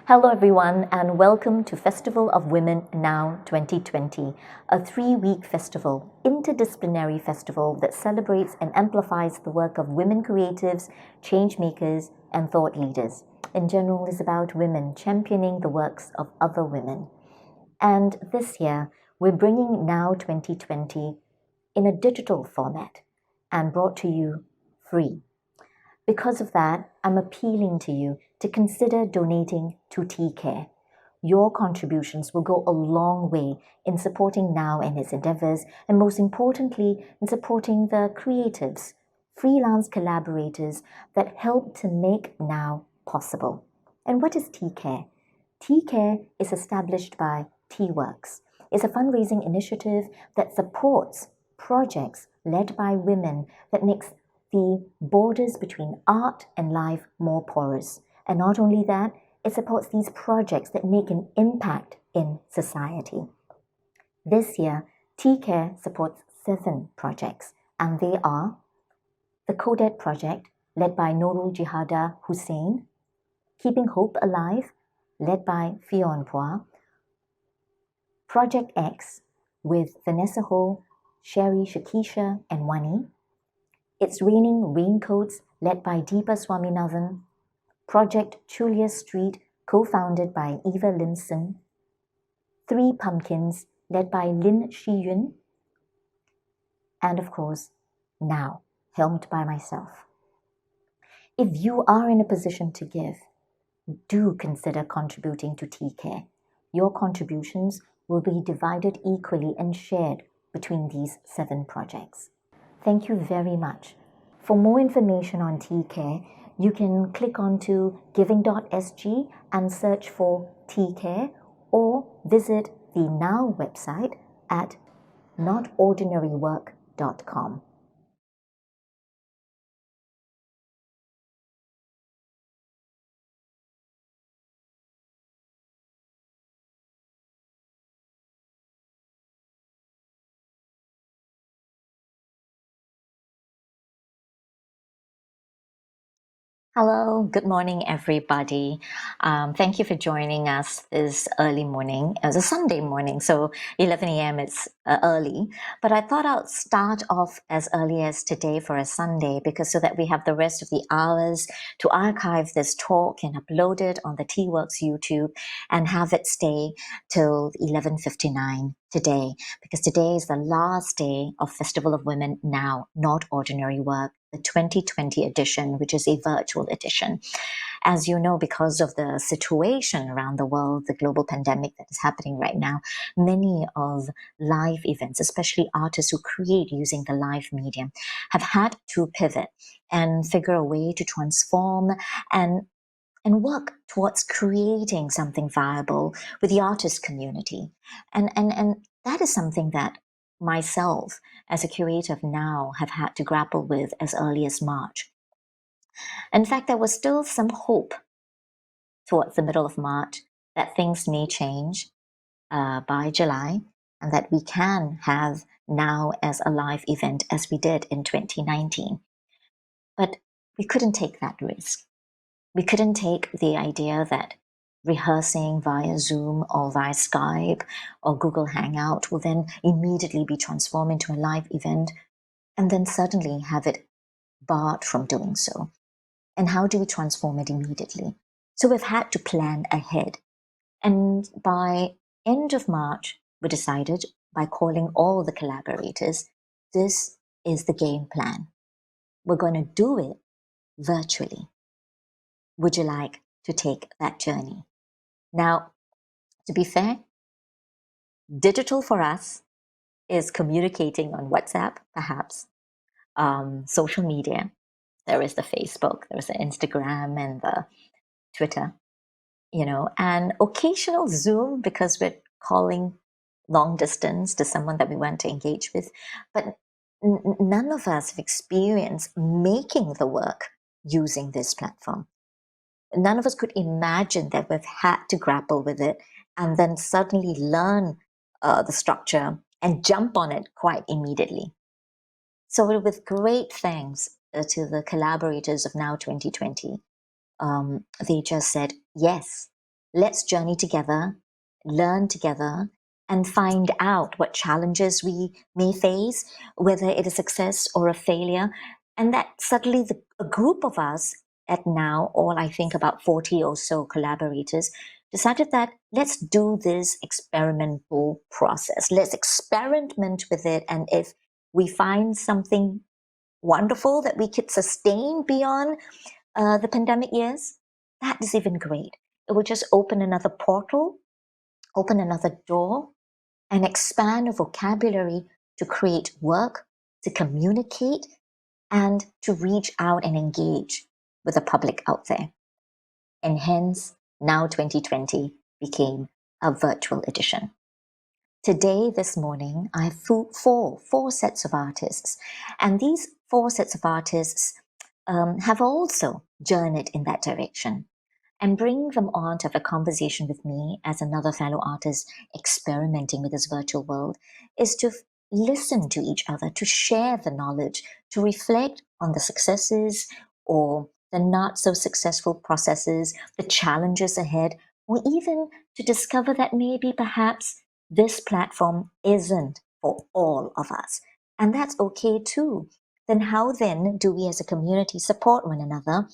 Hello everyone and welcome to Festival of Women Now 2020, a 3-week festival, interdisciplinary festival that celebrates and amplifies the work of women creatives, change makers and thought leaders. In general, it's about women championing the works of other women. And this year, we're bringing Now 2020 in a digital format and brought to you free. Because of that, I'm appealing to you to consider donating to TCare. Your contributions will go a long way in supporting Now and his endeavors, and most importantly, in supporting the creatives, freelance collaborators that help to make Now possible. And what is TCare? TCare is established by T-Works. It's a fundraising initiative that supports projects led by women that makes the borders between art and life more porous. And not only that, it supports these projects that make an impact in society. This year, TCare supports 7 projects, and they are the Codet Project, led by Nurul Jihada Hussein, Keeping Hope Alive, led by Fionn Poir, Project X, with Vanessa Ho, Sherry Shakisha, and Wani, It's Raining Raincoats, led by Deepa Swaminathan, Project Julia Street, co-founded by Eva Limson, 3 Pumpkins, led by Lin Shiyun, and of course, Now, helmed by myself. If you are in a position to give, do consider contributing to TCare. Your contributions will be divided equally and shared between these 7 projects. Thank you very much. For more information on TCare, you can click onto giving.sg and search for TCare, or visit the Now website at notordinarywork.com. Hello, good morning, everybody. Thank you for joining us this early morning. It was a Sunday morning, so 11 a.m. it's early. But I thought I'll start off as early as today for a Sunday, because so that we have the rest of the hours to archive this talk and upload it on the T-Works YouTube and have it stay till 11:59 today, because today is the last day of Festival of Women Now, Not Ordinary Work, the 2020 edition, which is a virtual edition. As you know, because of the situation around the world, the global pandemic that is happening right now, many of live events, especially artists who create using the live medium, have had to pivot and figure a way to transform and work towards creating something viable with the artist community. And that is something that myself, as a curator of Now, have had to grapple with as early as March. In fact, there was still some hope towards the middle of March that things may change by July, and that we can have Now as a live event as we did in 2019. But we couldn't take that risk. We couldn't take the idea that rehearsing via Zoom or via Skype or Google Hangout will then immediately be transformed into a live event and then suddenly have it barred from doing so. And how do we transform it immediately? So we've had to plan ahead. And by end of March, we decided, by calling all the collaborators, this is the game plan. We're going to do it virtually. Would you like to take that journey? Now, to be fair, digital for us is communicating on WhatsApp, perhaps, social media. There is the Facebook, there's the Instagram and the Twitter, and occasional Zoom, because we're calling long distance to someone that we want to engage with. But none of us have experienced making the work using this platform. None of us could imagine that we've had to grapple with it and then suddenly learn the structure and jump on it quite immediately. So with great thanks to the collaborators of Now 2020, they just said, yes, let's journey together, learn together, and find out what challenges we may face, whether it is success or a failure. And that suddenly a group of us at now, all I think about 40 or so collaborators, decided that let's do this experimental process. Let's experiment with it. And if we find something wonderful that we could sustain beyond the pandemic years, that is even great. It will just open another portal, open another door, and expand a vocabulary to create work, to communicate, and to reach out and engage with the public out there. And hence, now 2020 became a virtual edition. Today, this morning, I have four sets of artists, and these four sets of artists have also journeyed in that direction. And bringing them on to have a conversation with me as another fellow artist experimenting with this virtual world is to listen to each other, to share the knowledge, to reflect on the successes or the not so successful processes, the challenges ahead, or even to discover that maybe perhaps this platform isn't for all of us. And that's okay too. Then how then do we as a community support one another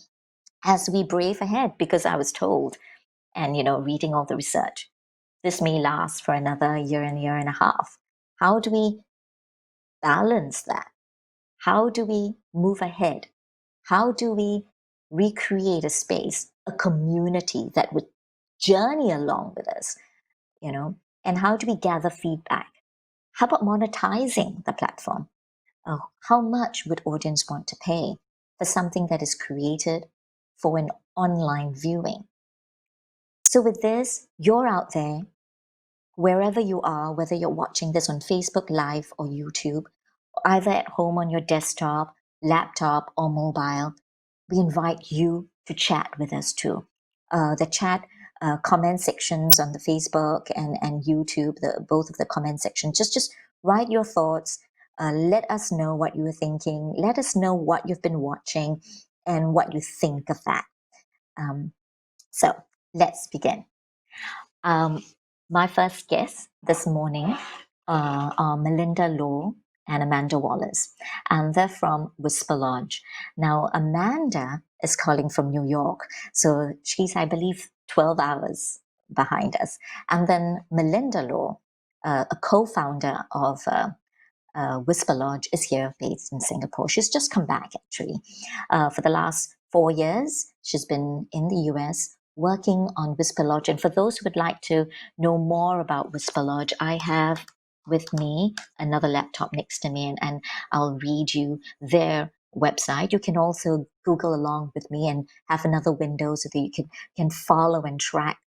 as we brave ahead? Because I was told, and reading all the research, this may last for another year and a half. How do we balance that? How do we move ahead? How do we recreate a space, a community that would journey along with us, And how do we gather feedback? How about monetizing the platform? How much would audience want to pay for something that is created for an online viewing? So with this, you're out there, wherever you are, whether you're watching this on Facebook Live or YouTube, either at home on your desktop, laptop, or mobile, we invite you to chat with us too. The chat comment sections on the Facebook and YouTube, both of the comment sections, just write your thoughts. Let us know what you were thinking. Let us know what you've been watching and what you think of that. So let's begin. My first guests this morning are Melinda Lauw and Amanda Wallace, and they're from Whisperlodge. Now, Amanda is calling from New York, so she's, I believe, 12 hours behind us. And then Melinda Lauw, a co-founder of Whisperlodge, is here based in Singapore. She's just come back, actually. For the last 4 years, she's been in the US working on Whisperlodge. And for those who would like to know more about Whisperlodge, I have with me another laptop next to me, and I'll read you their website. You can also Google along with me and have another window so that you can follow and track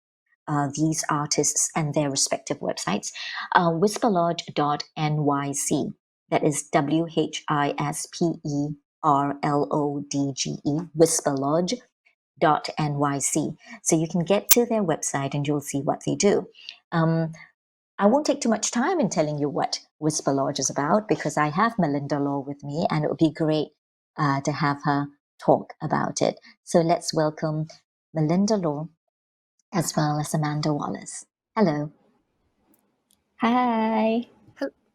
these artists and their respective websites. Whisperlodge.nyc. That is Whisperlodge, Whisperlodge.nyc. So you can get to their website and you'll see what they do. I won't take too much time in telling you what Whisperlodge is about because I have Melinda Lauw with me, and it would be great to have her talk about it. So let's welcome Melinda Lauw as well as Amanda Wallace. Hello. Hi.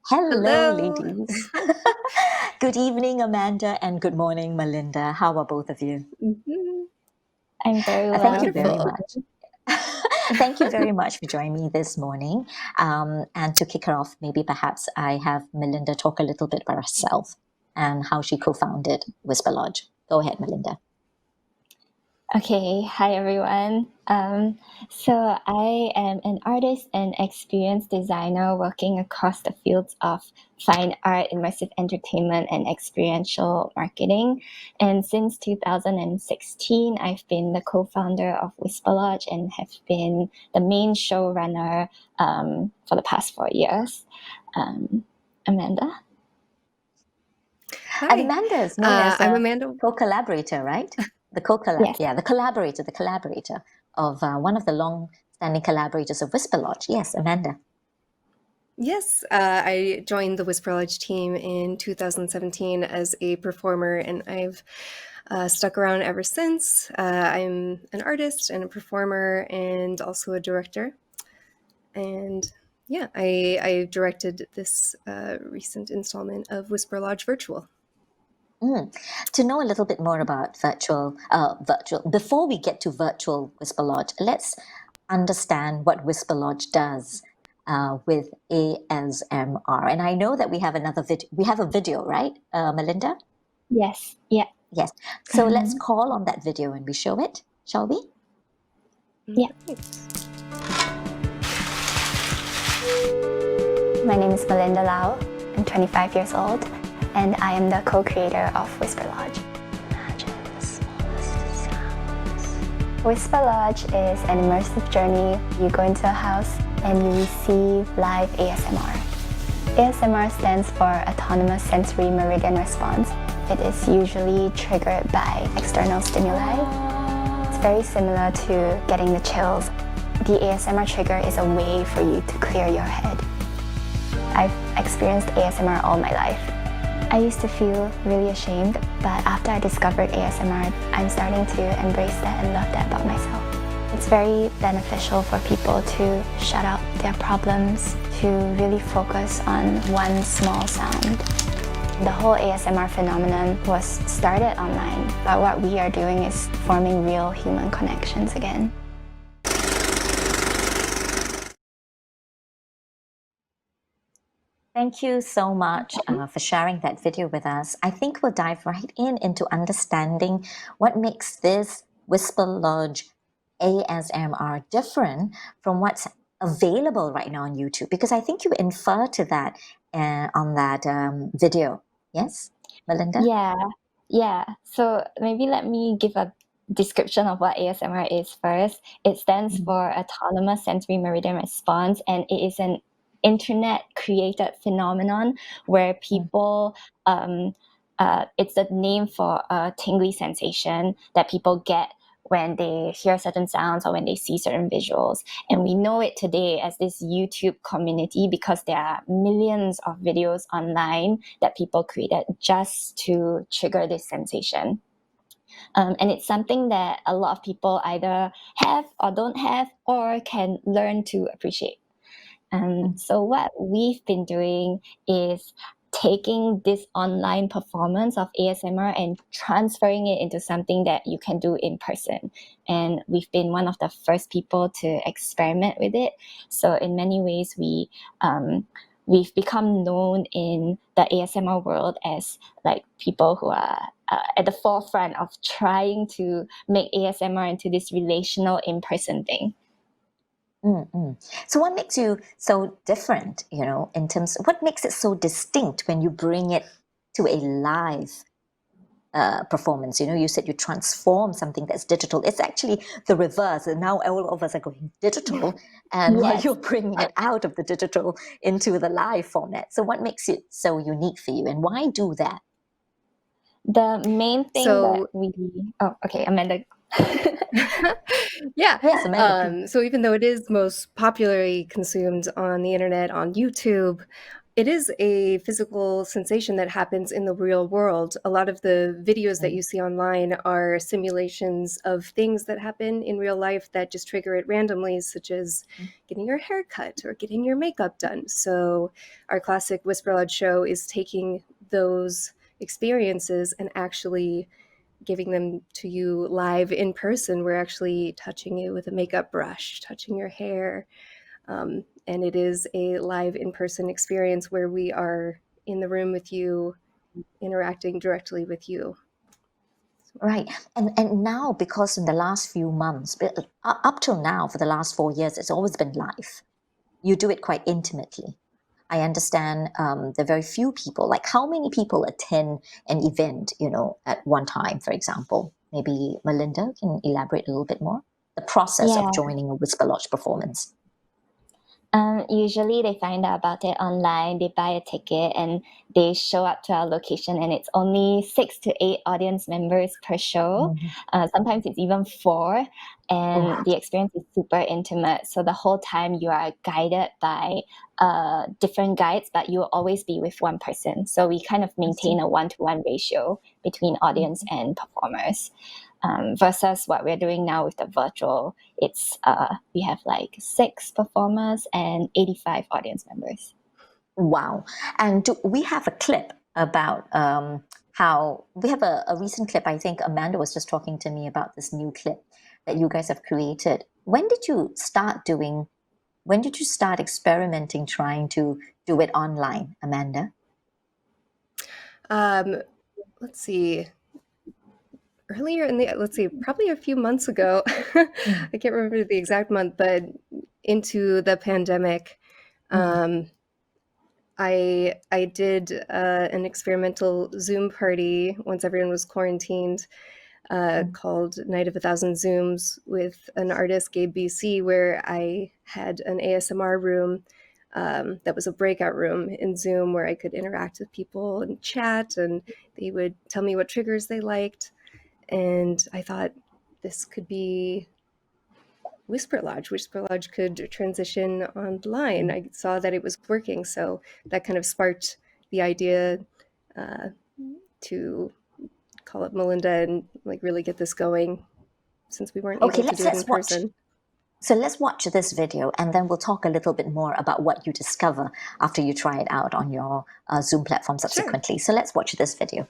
Hello, ladies. Good evening, Amanda, and good morning, Melinda. How are both of you? Mm-hmm. I'm very well. Thank you very much. Thank you very much for joining me this morning. And to kick it off, maybe perhaps I have Melinda talk a little bit about herself and how she co-founded Whisperlodge. Go ahead, Melinda. Okay, hi everyone. So I am an artist and experienced designer working across the fields of fine art, immersive entertainment, and experiential marketing. And since 2016, I've been the co-founder of Whisperlodge and have been the main showrunner for the past 4 years. Amanda? Hi. And Amanda is known as I'm Amanda. Co-collaborator, right? The collaborator of one of the long-standing collaborators of Whisperlodge. Yes, Amanda. Yes, I joined the Whisperlodge team in 2017 as a performer, and I've Stuck around ever since. I'm an artist and a performer and also a director. And yeah, I directed this recent installment of Whisperlodge Virtual. To know a little bit more about virtual, before we get to virtual Whisperlodge, let's understand what Whisperlodge does with ASMR. And I know that we have another video. We have a video, right, Melinda? Yes. Yeah. Yes. So let's call on that video and we show it, shall we? Yeah. Thanks. My name is Melinda Lauw. I'm 25 years old, and I am the co-creator of Whisperlodge. Imagine the smallest sounds. Whisperlodge is an immersive journey. You go into a house and you receive live ASMR. ASMR stands for Autonomous Sensory Meridian Response. It is usually triggered by external stimuli. It's very similar to getting the chills. The ASMR trigger is a way for you to clear your head. I've experienced ASMR all my life. I used to feel really ashamed, but after I discovered ASMR, I'm starting to embrace that and love that about myself. It's very beneficial for people to shut out their problems, to really focus on one small sound. The whole ASMR phenomenon was started online, but what we are doing is forming real human connections again. Thank you so much for sharing that video with us. I think we'll dive right into understanding what makes this Whisperlodge ASMR different from what's available right now on YouTube, because I think you infer to that on that video. Yes, Melinda? Yeah. So maybe let me give a description of what ASMR is first. It stands for Autonomous Sensory Meridian Response, and it is an internet created phenomenon where people it's the name for a tingly sensation that people get when they hear certain sounds or when they see certain visuals. And we know it today as this YouTube community because there are millions of videos online that people created just to trigger this sensation. And it's something that a lot of people either have or don't have or can learn to appreciate. So what we've been doing is taking this online performance of ASMR and transferring it into something that you can do in person. And we've been one of the first people to experiment with it. So in many ways, we've become known in the ASMR world as like people who are at the forefront of trying to make ASMR into this relational in-person thing. So what makes you so different, in terms of what makes it so distinct when you bring it to a live performance? You said you transform something that's digital. It's actually the reverse. And now all of us are going digital, and while Yes. you're bringing it out of the digital into the live format. So what makes it so unique for you, and why do that? The main thing So- that oh, okay, Amanda. Yeah. Yes, Amanda. So even though it is most popularly consumed on the internet, on YouTube, it is a physical sensation that happens in the real world. A lot of the videos that you see online are simulations of things that happen in real life that just trigger it randomly, such as getting your hair cut or getting your makeup done. So our classic Whisperlodge show is taking those experiences and actually giving them to you live in person. We're actually touching you with a makeup brush, touching your hair. And it is a live in-person experience where we are in the room with you, interacting directly with you. Right. And now, because in the last few months, up till now, for the last 4 years, it's always been live. You do it quite intimately. I understand there are very few people. Like, how many people attend an event, at one time, for example? Maybe Melinda can elaborate a little bit more. The process of joining a Whisperlodge performance. Usually they find out about it online, they buy a ticket, and they show up to our location, and it's only 6 to 8 audience members per show. Sometimes it's even 4, and the experience is super intimate. So the whole time you are guided by different guides, but you'll always be with one person. So we kind of maintain a 1-to-1 ratio between audience and performers. Versus what we're doing now with the virtual, it's we have like 6 performers and 85 audience members. Wow. And we have a clip about how we have a recent clip. I think Amanda was just talking to me about this new clip that you guys have created. When did you start experimenting, trying to do it online, Amanda? Let's see. Earlier probably a few months ago. I can't remember the exact month, but into the pandemic, I did an experimental Zoom party once everyone was quarantined, called Night of 1,000 Zooms, with an artist, Gabe BC, where I had an ASMR room that was a breakout room in Zoom where I could interact with people and chat, and they would tell me what triggers they liked. And I thought this could be Whisperlodge. Whisperlodge could transition online. I saw that it was working, so that kind of sparked the idea to call up Melinda and like really get this going, since we weren't able to do it in person. So let's watch this video, and then we'll talk a little bit more about what you discover after you try it out on your Zoom platform subsequently. Sure. So let's watch this video.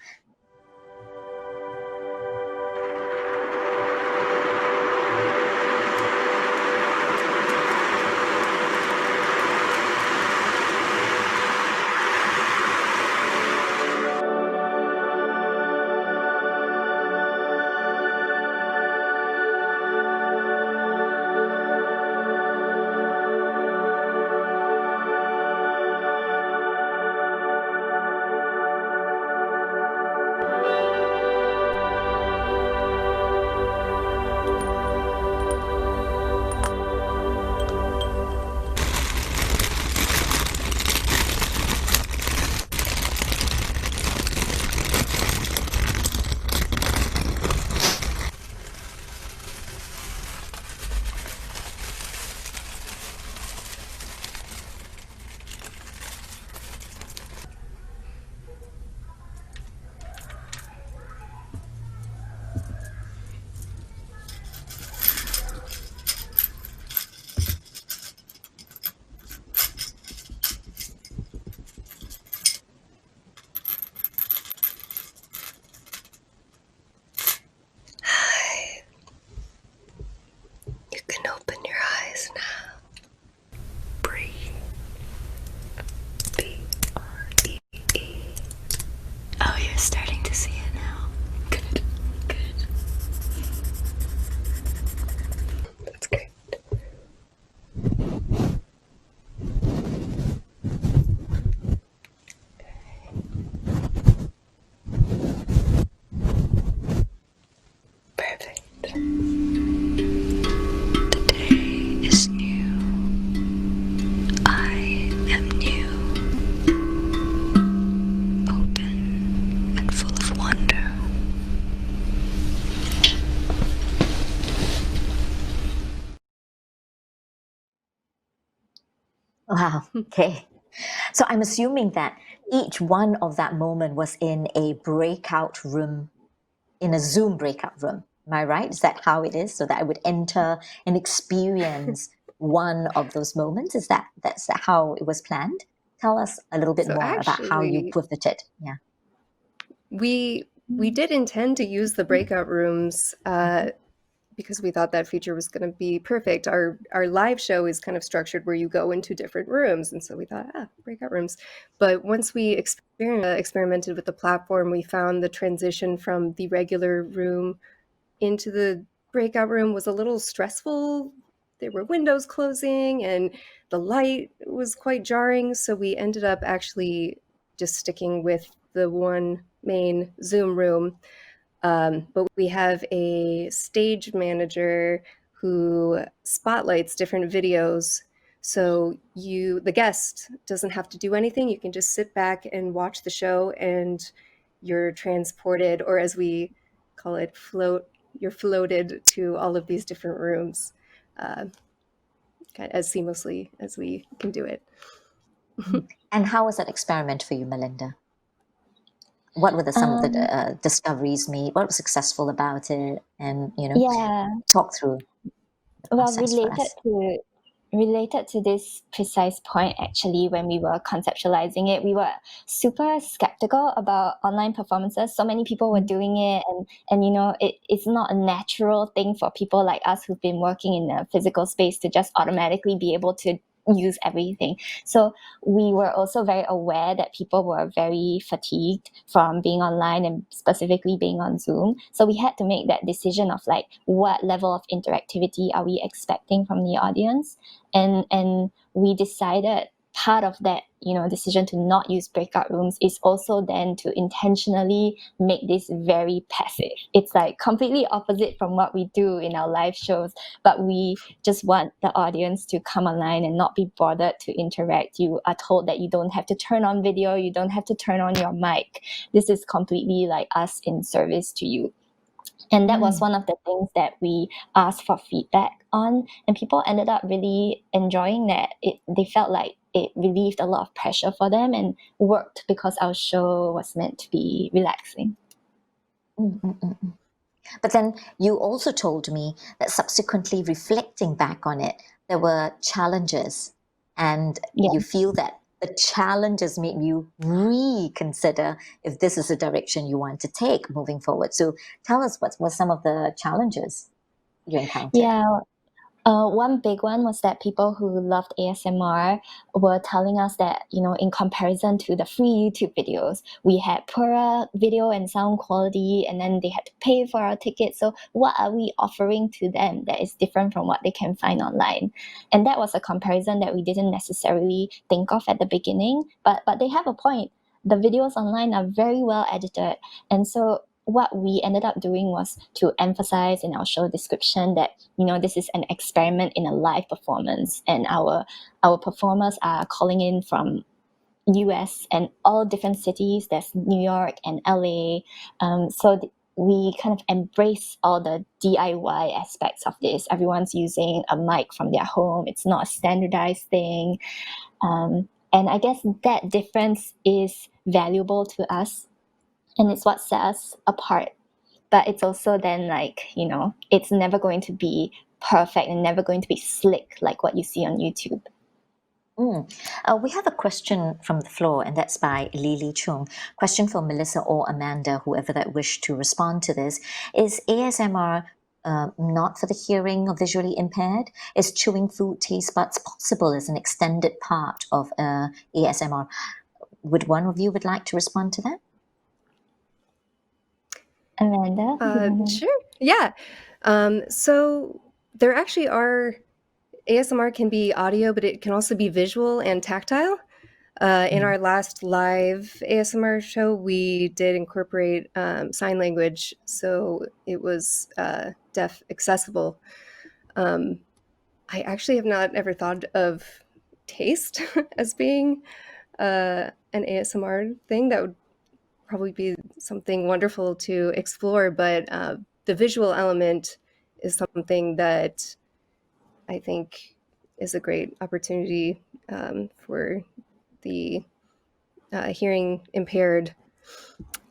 Wow. Okay. So I'm assuming that each one of that moment was in a breakout room, in a Zoom breakout room. Am I right? Is that how it is? So that I would enter and experience one of those moments? That's how it was planned? Tell us a little bit more about how you pivoted. Yeah. We did intend to use the breakout rooms because we thought that feature was going to be perfect. Our live show is kind of structured where you go into different rooms, and so we thought, breakout rooms. But once we experimented with the platform, we found the transition from the regular room into the breakout room was a little stressful. There were windows closing, and the light was quite jarring, so we ended up actually just sticking with the one main Zoom room. But we have a stage manager who spotlights different videos. So the guest doesn't have to do anything. You can just sit back and watch the show, and you're transported, or as we call it, you're floated to all of these different rooms as seamlessly as we can do it. And how was that experiment for you, Melinda? What were some of the discoveries made? What was successful about it? And, talk through the Well, process for us. related to this precise point, actually, when we were conceptualizing it, we were super skeptical about online performances. So many people were doing it, and it's not a natural thing for people like us who've been working in a physical space to just automatically be able to use everything. So we were also very aware that people were very fatigued from being online and specifically being on Zoom. So we had to make that decision of like, what level of interactivity are we expecting from the audience? And we decided part of that decision to not use breakout rooms is also then to intentionally make this very passive. It's like completely opposite from what we do in our live shows, but we just want the audience to come online and not be bothered to interact. You are told that you don't have to turn on video, you don't have to turn on your mic. This is completely like us in service to you. And that was one of the things that we asked for feedback on, and people ended up really enjoying that. They felt like it relieved a lot of pressure for them and worked because our show was meant to be relaxing. But then you also told me that subsequently reflecting back on it, there were challenges, and you feel that the challenges made you reconsider if this is the direction you want to take moving forward. So tell us what were some of the challenges you encountered. One big one was that people who loved ASMR were telling us that, in comparison to the free YouTube videos, we had poorer video and sound quality, and then they had to pay for our tickets. So what are we offering to them that is different from what they can find online? And that was a comparison that we didn't necessarily think of at the beginning, but they have a point. The videos online are very well edited. And so what we ended up doing was to emphasize in our show description that this is an experiment in a live performance, and our performers are calling in from US and all different cities. There's New York and LA, we kind of embrace all the DIY aspects of this. Everyone's using a mic from their home. It's not a standardized thing, and I guess that difference is valuable to us, and it's what sets us apart. But it's also then it's never going to be perfect and never going to be slick like what you see on YouTube. We have a question from the floor, and that's by Lily Chung. Question for Melissa or Amanda, whoever that wished to respond to this. Is ASMR not for the hearing or visually impaired? Is chewing food taste buds possible as an extended part of ASMR? Would one of you would like to respond to that? Amanda? Sure. Yeah. So there actually are, ASMR can be audio, but it can also be visual and tactile. In our last live ASMR show, we did incorporate sign language, so it was deaf accessible. I actually have not ever thought of taste as being an ASMR thing. That would probably be something wonderful to explore, but the visual element is something that I think is a great opportunity for the hearing impaired.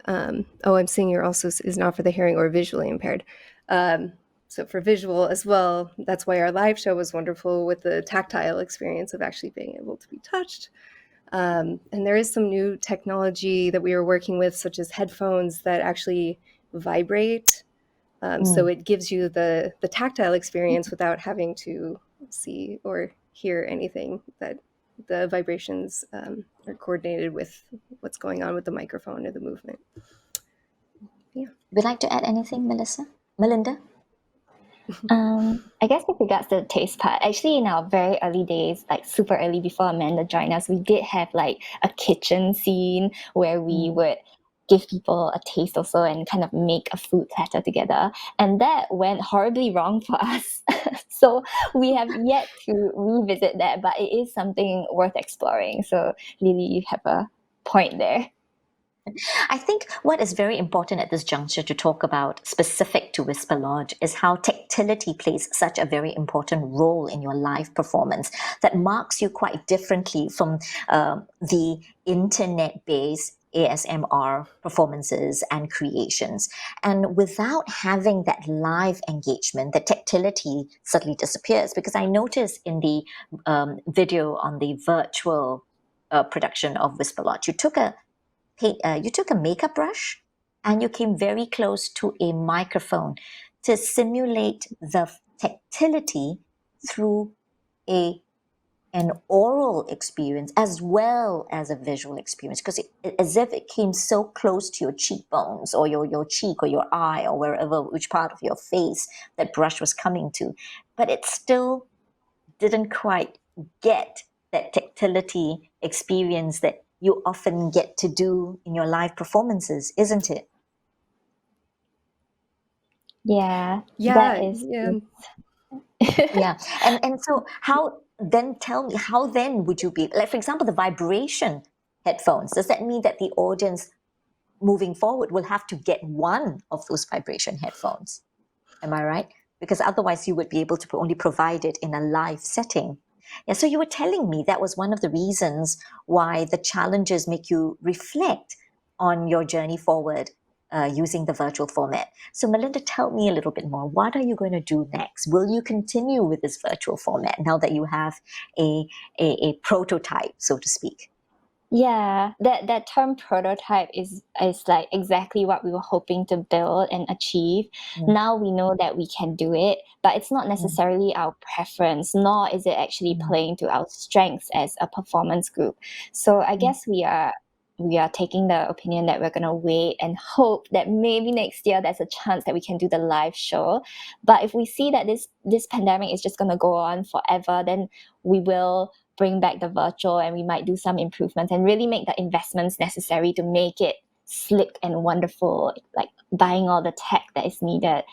I'm seeing you're also is not for the hearing or visually impaired. So for visual as well, that's why our live show was wonderful with the tactile experience of actually being able to be touched. And there is some new technology that we are working with, such as headphones that actually vibrate. So it gives you the tactile experience without having to see or hear anything, that the vibrations are coordinated with what's going on with the microphone or the movement. Yeah. Would you like to add anything, Melinda? I guess with regards to the taste part, actually in our very early days, like super early before Amanda joined us, we did have like a kitchen scene where we would give people a taste also and kind of make a food platter together. And that went horribly wrong for us. So we have yet to revisit that, but it is something worth exploring. So Lily, you have a point there. I think what is very important at this juncture to talk about specific to Whisperlodge is how tactility plays such a very important role in your live performance that marks you quite differently from the internet-based ASMR performances and creations. And without having that live engagement, the tactility suddenly disappears. Because I noticed in the video on the virtual production of Whisperlodge, you took a makeup brush and you came very close to a microphone to simulate the tactility through an oral experience as well as a visual experience, because as if it came so close to your cheekbones or your cheek or your eye or wherever, which part of your face that brush was coming to. But it still didn't quite get that tactility experience that you often get to do in your live performances, isn't it? Yeah, Yeah, that is. yeah. Yeah. And so how then, tell me, how then would you be, like, for example, the vibration headphones, does that mean that the audience moving forward will have to get one of those vibration headphones? Am I right? Because otherwise you would be able to only provide it in a live setting. Yeah, so you were telling me that was one of the reasons why the challenges make you reflect on your journey forward using the virtual format. So Melinda, tell me a little bit more. What are you going to do next? Will you continue with this virtual format now that you have a prototype, so to speak? Yeah, that term prototype is like exactly what we were hoping to build and achieve. Mm, Now we know that we can do it, but it's not mm, necessarily our preference, nor is it actually mm, playing to our strengths as a performance group. So I mm, guess we are taking the opinion that we're gonna wait and hope that maybe next year there's a chance that we can do the live show. But if we see that this pandemic is just gonna go on forever, then we will bring back the virtual and we might do some improvements and really make the investments necessary to make it slick and wonderful, like buying all the tech that is needed.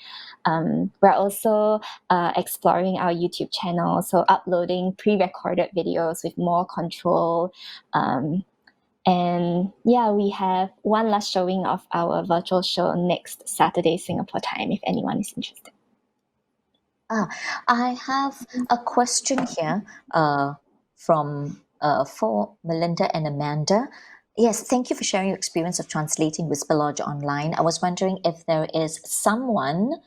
We're also exploring our YouTube channel, so uploading pre-recorded videos with more control. And yeah, we have one last showing of our virtual show next Saturday, Singapore time, if anyone is interested. I have a question here from for Melinda and Amanda. Yes, thank you for sharing your experience of translating Whisperlodge online. I was wondering if there is someone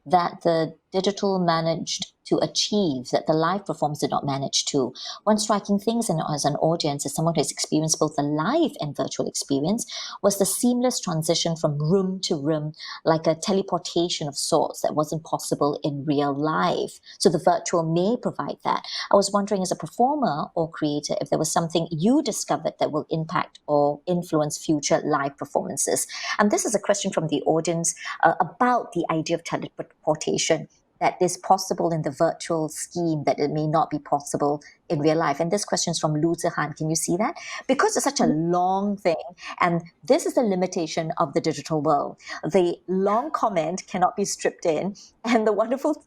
that the digital managed to achieve that the live performance did not manage to. One striking thing as an audience, as someone who has experienced both the live and virtual experience, was the seamless transition from room to room, like a teleportation of sorts that wasn't possible in real life. So the virtual may provide that. I was wondering, as a performer or creator, if there was something you discovered that will impact or influence future live performances. And this is a question from the audience about the idea of teleportation, that is possible in the virtual scheme, that it may not be possible in real life. And this question is from Lu Zihan. Can you see that? Because it's such a long thing, and this is the limitation of the digital world. The long comment cannot be stripped in, and the wonderful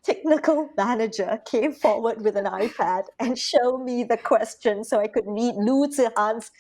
technical manager came forward with an iPad and showed me the question so I could read Lu Zihan's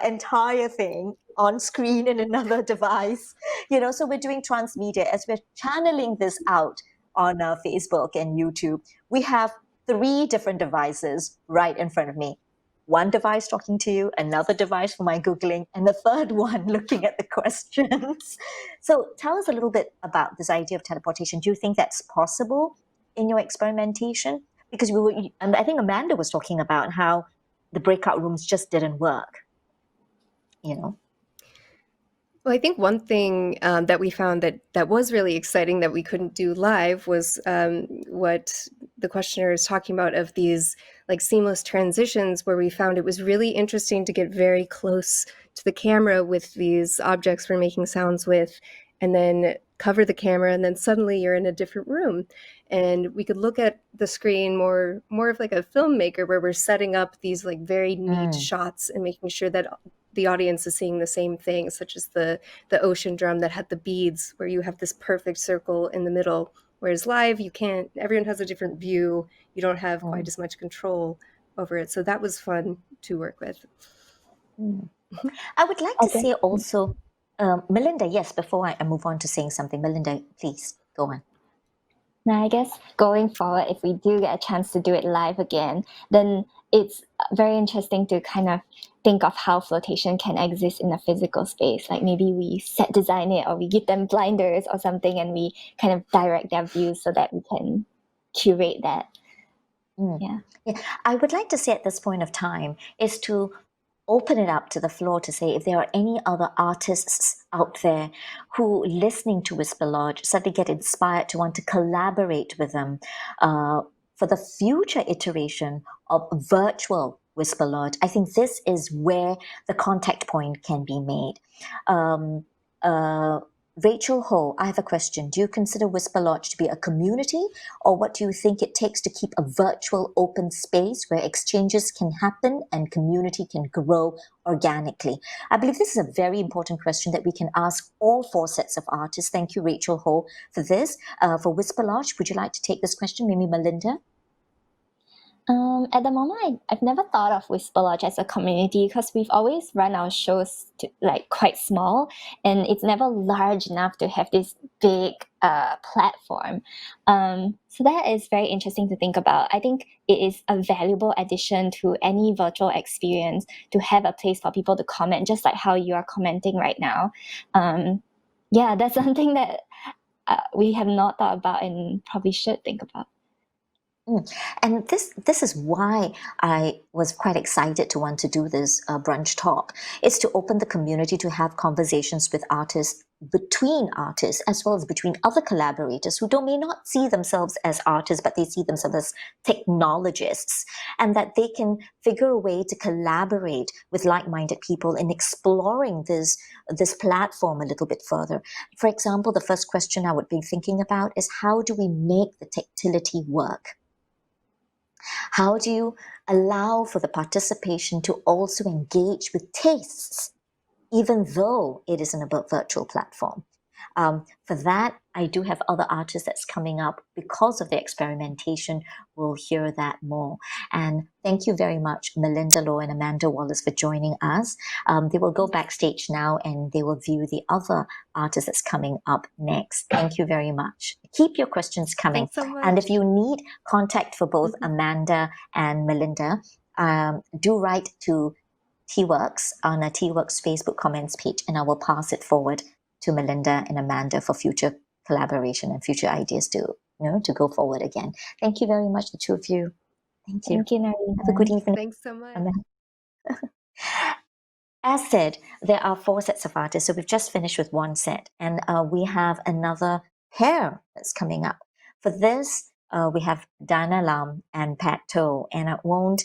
entire thing on screen in another device. So we're doing transmedia as we're channeling this out on Facebook and YouTube. We have 3 different devices right in front of me. One device talking to you, another device for my Googling, and the third one looking at the questions. So tell us a little bit about this idea of teleportation. Do you think that's possible in your experimentation? Because and I think Amanda was talking about how the breakout rooms just didn't work, you know? Well, I think one thing that we found that was really exciting that we couldn't do live was what the questioner is talking about, of these like seamless transitions, where we found it was really interesting to get very close to the camera with these objects we're making sounds with, and then cover the camera, and then suddenly you're in a different room, and we could look at the screen more of like a filmmaker, where we're setting up these like very neat Mm, shots and making sure that the audience is seeing the same thing, such as the ocean drum that had the beads, where you have this perfect circle in the middle. Whereas live, you can't. Everyone has a different view. You don't have quite as much control over it. So that was fun to work with. I would like to say also, Melinda, yes, before I move on to saying something, Melinda, please go on. Now, I guess going forward, if we do get a chance to do it live again, then it's very interesting to kind of think of how flotation can exist in a physical space. Like maybe we set design it, or we give them blinders or something, and we kind of direct their views so that we can curate that. Yeah. I would like to say at this point of time is to open it up to the floor to say if there are any other artists out there who, listening to Whisperlodge, suddenly get inspired to want to collaborate with them for the future iteration of virtual Whisperlodge. I think this is where the contact point can be made. Rachel Ho, I have a question. Do you consider Whisperlodge to be a community, or what do you think it takes to keep a virtual open space where exchanges can happen and community can grow organically? I believe this is a very important question that we can ask all 4 sets of artists. Thank you, Rachel Ho, for this. For Whisperlodge, would you like to take this question? Maybe Melinda? At the moment, I've never thought of Whisperlodge as a community because we've always run our shows to, like, quite small, and it's never large enough to have this big platform. So that is very interesting to think about. I think it is a valuable addition to any virtual experience to have a place for people to comment, just like how you are commenting right now. Yeah, that's something that we have not thought about and probably should think about. And this is why I was quite excited to want to do this brunch talk. It's to open the community to have conversations with artists, between artists, as well as between other collaborators who may not see themselves as artists, but they see themselves as technologists, and that they can figure a way to collaborate with like-minded people in exploring this platform a little bit further. For example, the first question I would be thinking about is, how do we make the tactility work? How do you allow for the participation to also engage with tastes, even though it is in a virtual platform? For that, I do have other artists that's coming up because of the experimentation. We'll hear that more. And thank you very much, Melinda, Lauw, and Amanda Wallace, for joining us. They will go backstage now and they will view the other artists that's coming up next. Thank you very much. Keep your questions coming. Thanks so much. And if you need contact for both Amanda and Melinda, do write to T-Works on a T-Works Facebook comments page, and I will pass it forward to Melinda and Amanda for future collaboration and future ideas to go forward again. Thank you very much, the two of you. Thank you. Thank you, Noorlinah. Have a good evening. Thanks so much. As said, there are 4 sets of artists, so we've just finished with 1 set, and we have another pair that's coming up. For this, we have Dana Lam and Pat To, and I won't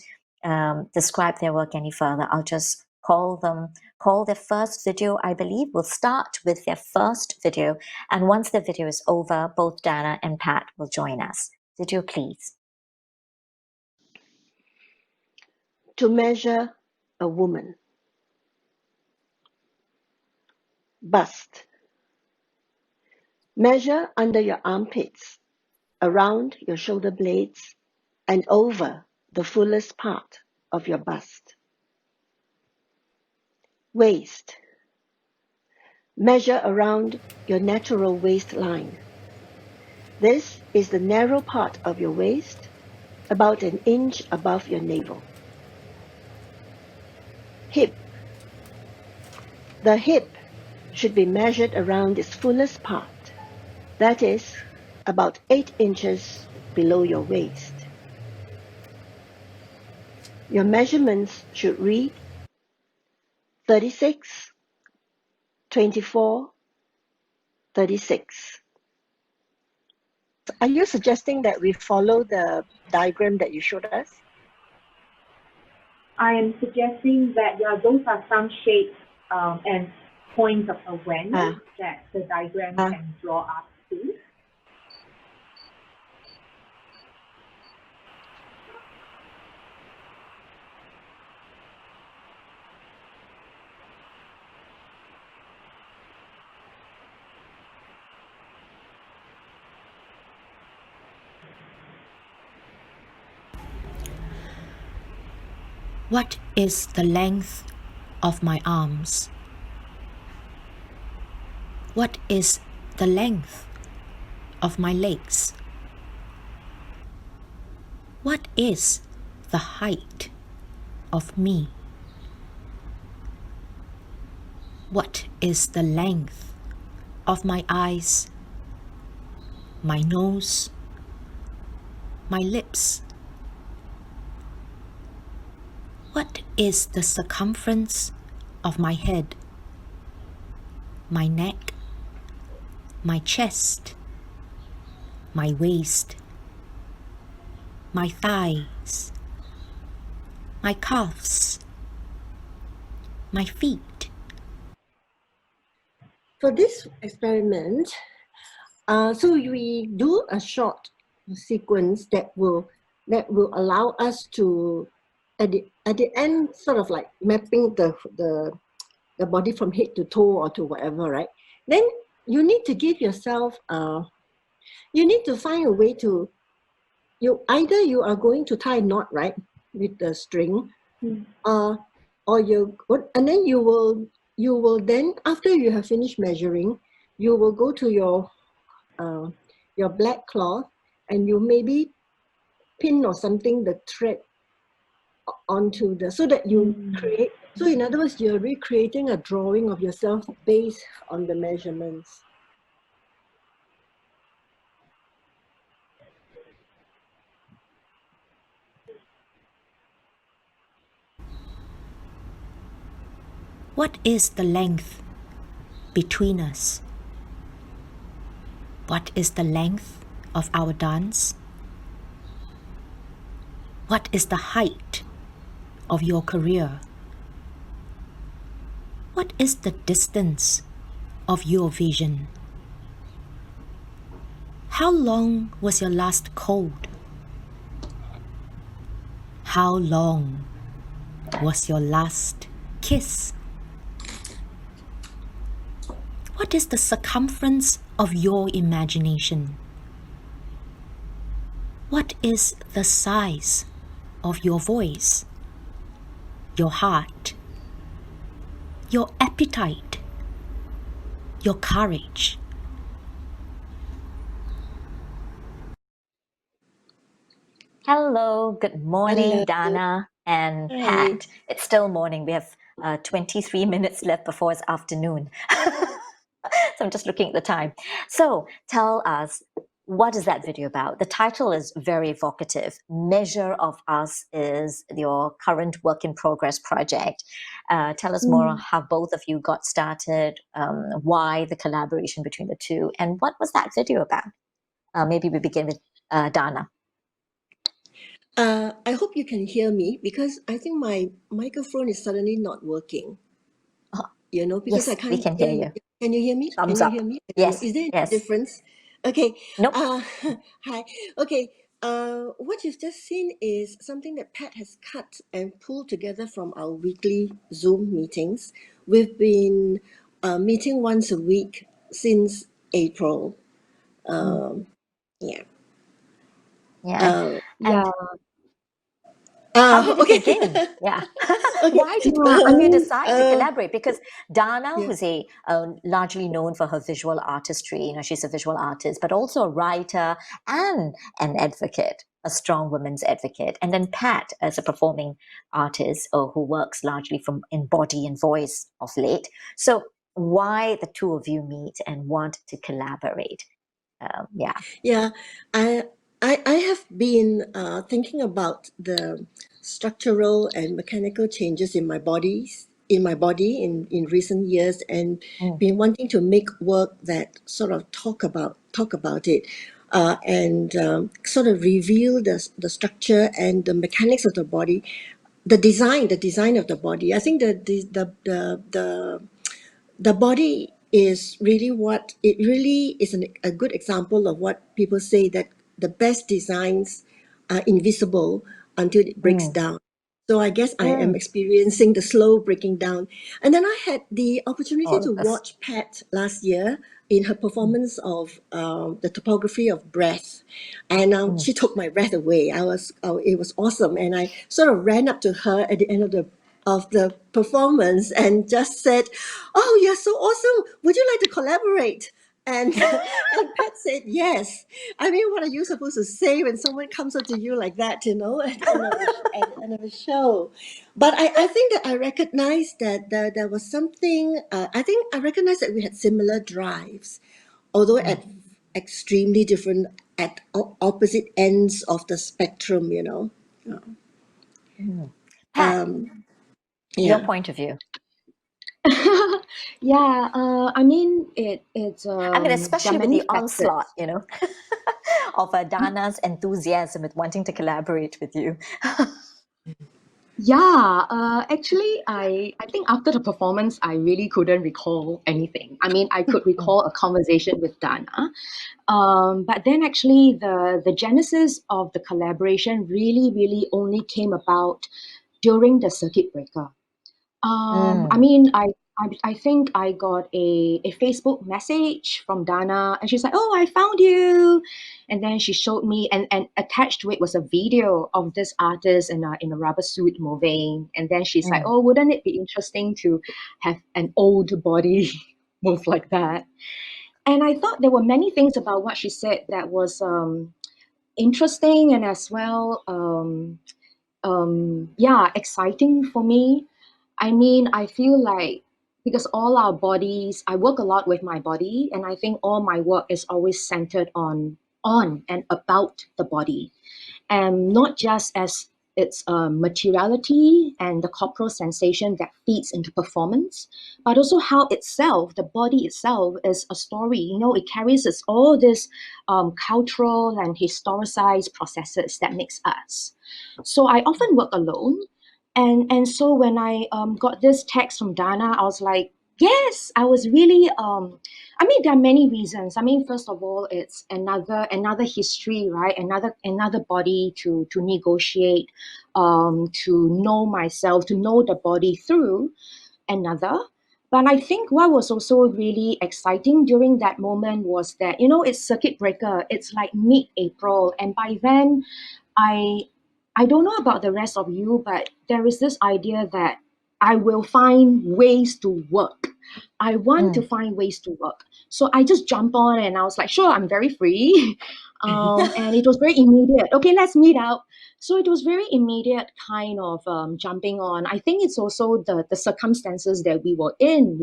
describe their work any further. I'll just call their first video, I believe. We'll start with their first video, and once the video is over, both Dana and Pat will join us. Video, please. To measure a woman. Bust. Measure under your armpits, around your shoulder blades, and over the fullest part of your bust. Waist. Measure around your natural waistline. This is the narrow part of your waist, about an inch above your navel. Hip. The hip should be measured around its fullest part, that is, about 8 inches below your waist. Your measurements should read 36, 24, 36. Are you suggesting that we follow the diagram that you showed us? I am suggesting that those are some shapes and points of awareness that the diagram can draw us to. What is the length of my arms? What is the length of my legs? What is the height of me? What is the length of my eyes, my nose, my lips? What is the circumference of my head, my neck, my chest, my waist, my thighs, my calves, my feet? For this experiment, so we do a short sequence that will allow us to, at the end, sort of like mapping the body from head to toe or to whatever, right? Then you need to give yourself, you need to find a way to, either you are going to tie a knot, right, with the string, or and then you will then, after you have finished measuring, you will go to your black cloth and you maybe pin or something the thread onto so that you create. So in other words, you're recreating a drawing of yourself based on the measurements. What is the length between us? What is the length of our dance? What is the height of your career? What is the distance of your vision? How long was your last cold? How long was your last kiss? What is the circumference of your imagination? What is the size of your voice, your heart, your appetite, your courage? Hello, good morning, Hello. Dana and Hi. Pat. It's still morning. We have 23 minutes left before it's afternoon. So I'm just looking at the time. So tell us, what is that video about? The title is very evocative. Measure of Us is your current work in progress project. Tell us more on how both of you got started, why the collaboration between the two, and what was that video about? Maybe we begin with Dana. I hope you can hear me, because I think my microphone is suddenly not working. Because Yes, I can't we can hear you. Can you hear me? Thumbs Can you up. hear me? Yes, Is there any yes. difference? Okay. Nope. Hi. Okay. What you've just seen is something that Pat has cut and pulled together from our weekly Zoom meetings. We've been meeting once a week since April. Yeah. Yeah. Yeah. How did it Okay. begin? Yeah. Okay. Why did No, both I of you mean, decide to collaborate? Because Dana, Yeah. who's largely known for her visual artistry, she's a visual artist, but also a writer and an advocate, a strong women's advocate. And then Pat, as a performing artist who works largely in body and voice of late. So why the two of you meet and want to collaborate? Yeah, I have been thinking about the structural and mechanical changes in my body in recent years, and been wanting to make work that sort of talk about it, and sort of reveal the structure and the mechanics of the body, the design of the body. I think the body is really what it really is, a good example of what people say, that the best designs are invisible until it breaks down. So I guess I am experiencing the slow breaking down. And then I had the opportunity to watch Pat last year in her performance of the topography of breath, and she took my breath away. It was awesome, and I sort of ran up to her at the end of the performance and just said, "Oh, you're so awesome! Would you like to collaborate?" And and Pat said yes. I mean, what are you supposed to say when someone comes up to you like that, at the end of at the end of a show? But I think that I recognized that there was something. I think I recognized that we had similar drives, although at extremely different, at opposite ends of the spectrum. Pat, your Yeah. point of view. Yeah, I mean, it's I mean, there are especially with many the factors. onslaught, of Dana's enthusiasm with wanting to collaborate with you. Yeah, actually, I think after the performance, I really couldn't recall anything. I mean, I could recall a conversation with Dana, but then actually the genesis of the collaboration really only came about during the circuit breaker. I mean, I think I got a Facebook message from Dana, and she's like, "Oh, I found you," and then she showed me, and attached to it was a video of this artist in a rubber suit moving, and then she's like, "Oh, wouldn't it be interesting to have an old body move like that?" And I thought there were many things about what she said that was interesting and as well yeah, exciting for me. I mean, I feel like because all our bodies, I work a lot with my body, and I think all my work is always centered on and about the body, and not just as its materiality and the corporal sensation that feeds into performance, but also how itself, the body itself, is a story. It carries all this cultural and historicized processes that makes us. So I often work alone, and so when I got this text from Dana, I was like, yes, I was really. I mean, there are many reasons. I mean, first of all, it's another history, right? Another body to negotiate, to know myself, to know the body through another. But I think what was also really exciting during that moment was that it's circuit breaker. It's like mid-April, and by then I I don't know about the rest of you, but there is this idea that I will find ways to work. I want to find ways to work. So I just jump on and I was like, sure, I'm very free. And it was very immediate. Okay, let's meet up. So it was very immediate kind of jumping on. I think it's also the circumstances that we were in.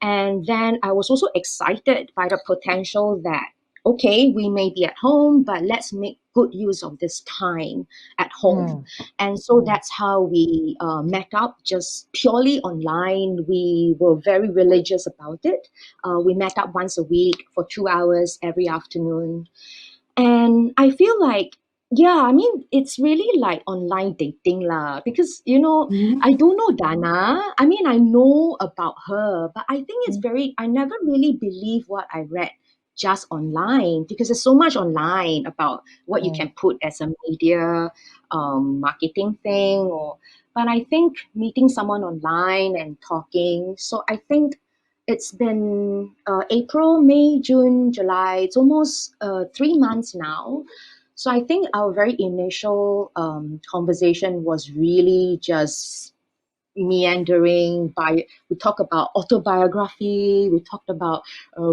And then I was also excited by the potential that, okay, we may be at home, but let's make good use of this time at home. And so that's how we met up, just purely online. We were very religious about it. We met up once a week for 2 hours every afternoon. And I feel like, yeah, I mean, it's really like online dating lah. Because, I don't know Dana. I mean, I know about her, but I think I never really believe what I read just online, because there's so much online about what you can put as a media marketing thing. But I think meeting someone online and talking, so I think it's been April, May, June, July. It's almost 3 months now. So I think our very initial conversation was really just meandering. We talked about autobiography. We talked about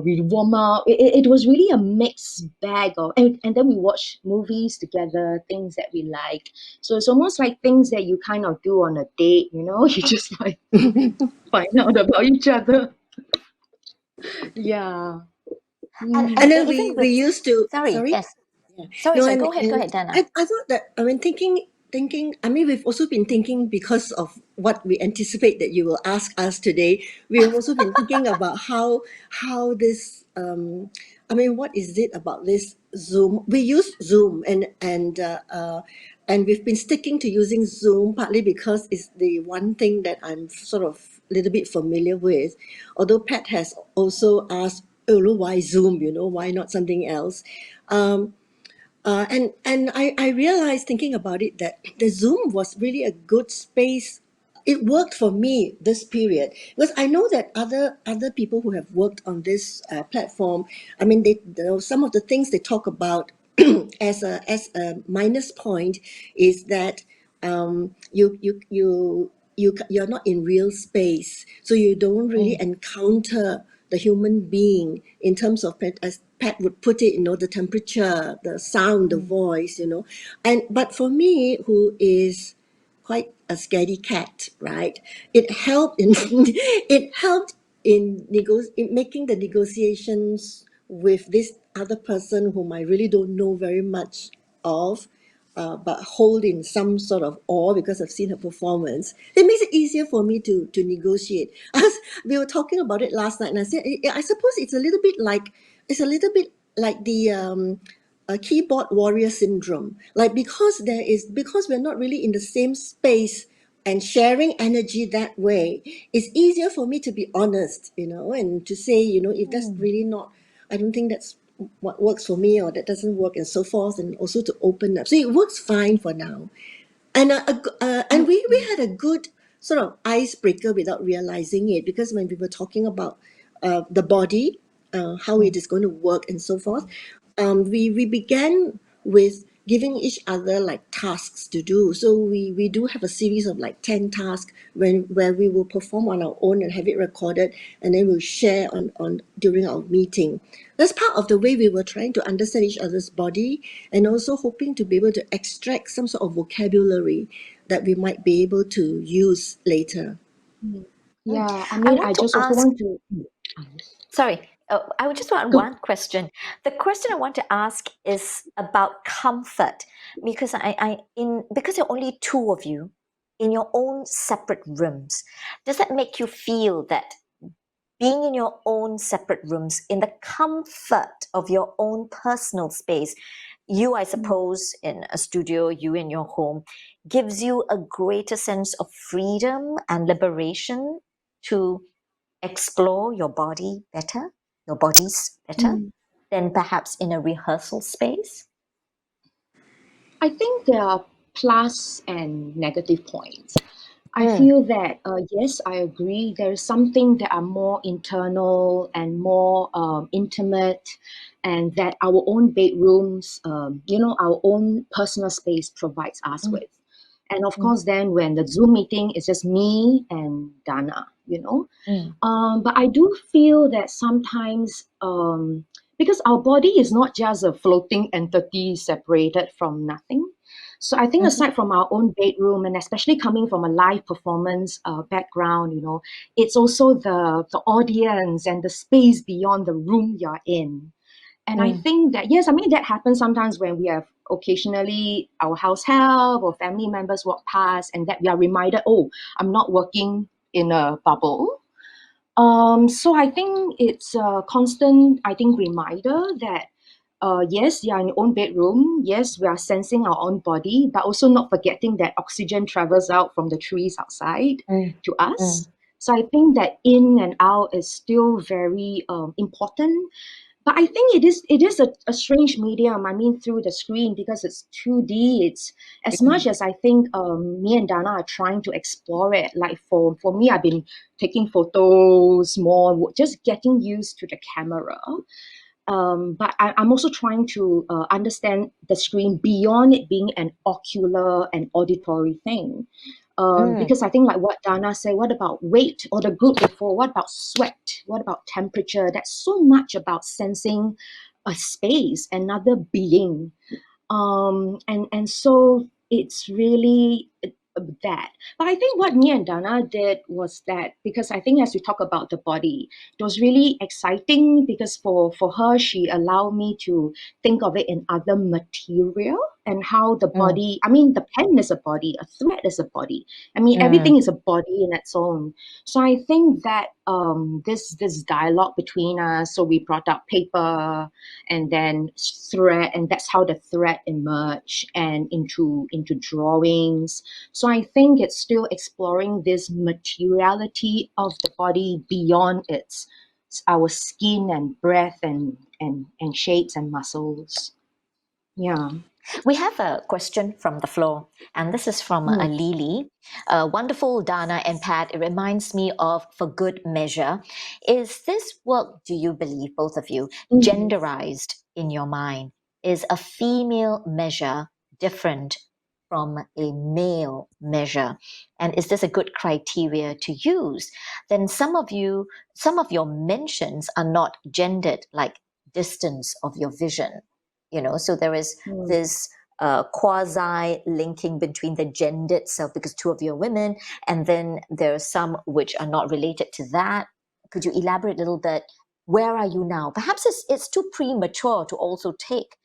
we warm up. It was really a mixed bag of, and then we watch movies together, things that we like. So it's almost like things that you kind of do on a date. You just like find out about each other. Yeah. And And then even we with used to, sorry, sorry? yes, Yeah. sorry, No, sorry. and, Go and ahead, Dana. I thought that, I mean, thinking, I mean, we've also been thinking because of what we anticipate that you will ask us today. We have also been thinking about how this, I mean, what is it about this Zoom? We use Zoom and we've been sticking to using Zoom partly because it's the one thing that I'm sort of a little bit familiar with. Although Pat has also asked, oh, why Zoom? Why not something else? Um, And I realized thinking about it that the Zoom was really a good space. It worked for me this period because I know that other people who have worked on this platform. I mean, some of the things they talk about as a minus point is that you're not in real space, so you don't really encounter the human being in terms of as Pat would put it, the temperature, the sound, the voice, and but for me, who is quite a scaredy cat, right? It helped in it helped in making the negotiations with this other person whom I really don't know very much of, but hold in some sort of awe because I've seen her performance. It makes it easier for me to negotiate. As we were talking about it last night, and I said, I suppose it's a little bit like the a keyboard warrior syndrome, like because we're not really in the same space and sharing energy that way, it's easier for me to be honest, and to say, if that's really not, I don't think that's what works for me, or that doesn't work, and so forth, and also to open up. So it works fine for now. And we had a good sort of icebreaker without realizing it, because when we were talking about the body, how it is going to work and so forth, we began with giving each other like tasks to do. So we do have a series of like 10 tasks where we will perform on our own and have it recorded, and then we'll share on during our meeting. That's part of the way we were trying to understand each other's body, and also hoping to be able to extract some sort of vocabulary that we might be able to use later. Yeah, I I mean, I want to just also ask, want to. sorry, I would just want Go. one question. The question I want to ask is about comfort, because because there are only two of you in your own separate rooms. Does that make you feel that being in your own separate rooms, in the comfort of your own personal space, you, I suppose, in a studio, you in your home, gives you a greater sense of freedom and liberation to explore your body better, your bodies better, Mm. than perhaps in a rehearsal space? I think there are plus and negative points. I feel that, yes, I agree. There is something that are more internal and more intimate, and that our own bedrooms, our own personal space provides us with. And of course, then when the Zoom meeting is just me and Dana. But I do feel that sometimes, because our body is not just a floating entity separated from nothing. So I think aside from our own bedroom, and especially coming from a live performance background, it's also the audience and the space beyond the room you're in. And I think that, yes, I mean, that happens sometimes when we have occasionally our house help or family members walk past, and that we are reminded, oh, I'm not working in a bubble. So I think it's a constant, reminder that, yes, you are in your own bedroom. Yes, we are sensing our own body, but also not forgetting that oxygen travels out from the trees outside to us. So I think that in and out is still very important. But I think it is a strange medium. I mean, through the screen, because it's 2D. It's as much as I think me and Dana are trying to explore it. Like for me, I've been taking photos more, just getting used to the camera. But I'm also trying to understand the screen beyond it being an ocular and auditory thing. Because I think, like what Dana said, what about weight, or the group before, what about sweat? What about temperature? That's so much about sensing a space, another being. And so it's really that. But I think what me and Dana did was that, because I think as we talk about the body, it was really exciting, because for her, she allowed me to think of it in other material, and how the body, I mean, the pen is a body, a thread is a body. I mean, everything is a body in its own. So I think that this dialogue between us, so we brought up paper and then thread, and that's how the thread emerged and into drawings. So I think it's still exploring this materiality of the body beyond our skin and breath and shapes and muscles. Yeah. We have a question from the floor, and this is from Lily. Wonderful, Dana and Pat. It reminds me of For Good Measure. Is this work, do you believe, both of you, genderized in your mind? Is a female measure different from a male measure? And is this a good criteria to use? Then some of your mentions are not gendered, like distance of your vision. So there is this quasi linking between the gender itself, because two of you are women, and then there are some which are not related to that. Could you elaborate a little bit? Where are you now? Perhaps it's too premature to also take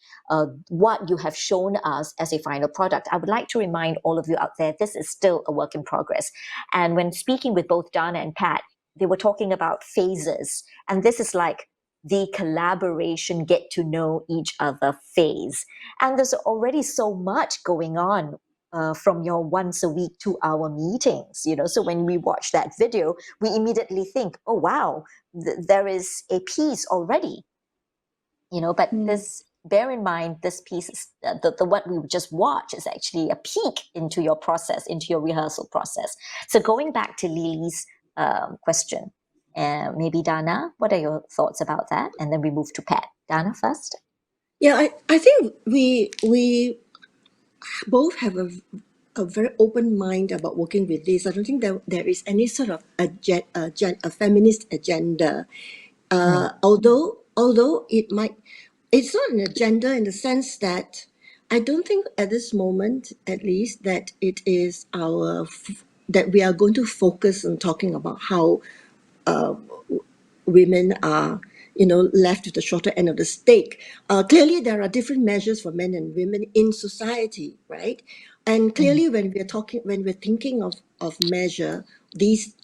what you have shown us as a final product. I would like to remind all of you out there, this is still a work in progress. And when speaking with both Dana and Pat, they were talking about phases. And this is like the collaboration, get to know each other phase. And there's already so much going on from your once a week 2-hour meetings. So when we watch that video, we immediately think, oh, wow, there is a piece already. But this, bear in mind, this piece is the what we just watched is actually a peek into your process, into your rehearsal process. So going back to Lily's question, maybe Dana, what are your thoughts about that? And then we move to Pat. Dana first. Yeah, I think we both have a very open mind about working with this. I don't think there is any sort of a feminist agenda. Although it's not an agenda in the sense that I don't think at this moment, at least, that it is that we are going to focus on talking about how women are left with the shorter end of the stick. Clearly there are different measures for men and women in society, right? And clearly when we're thinking of measure, these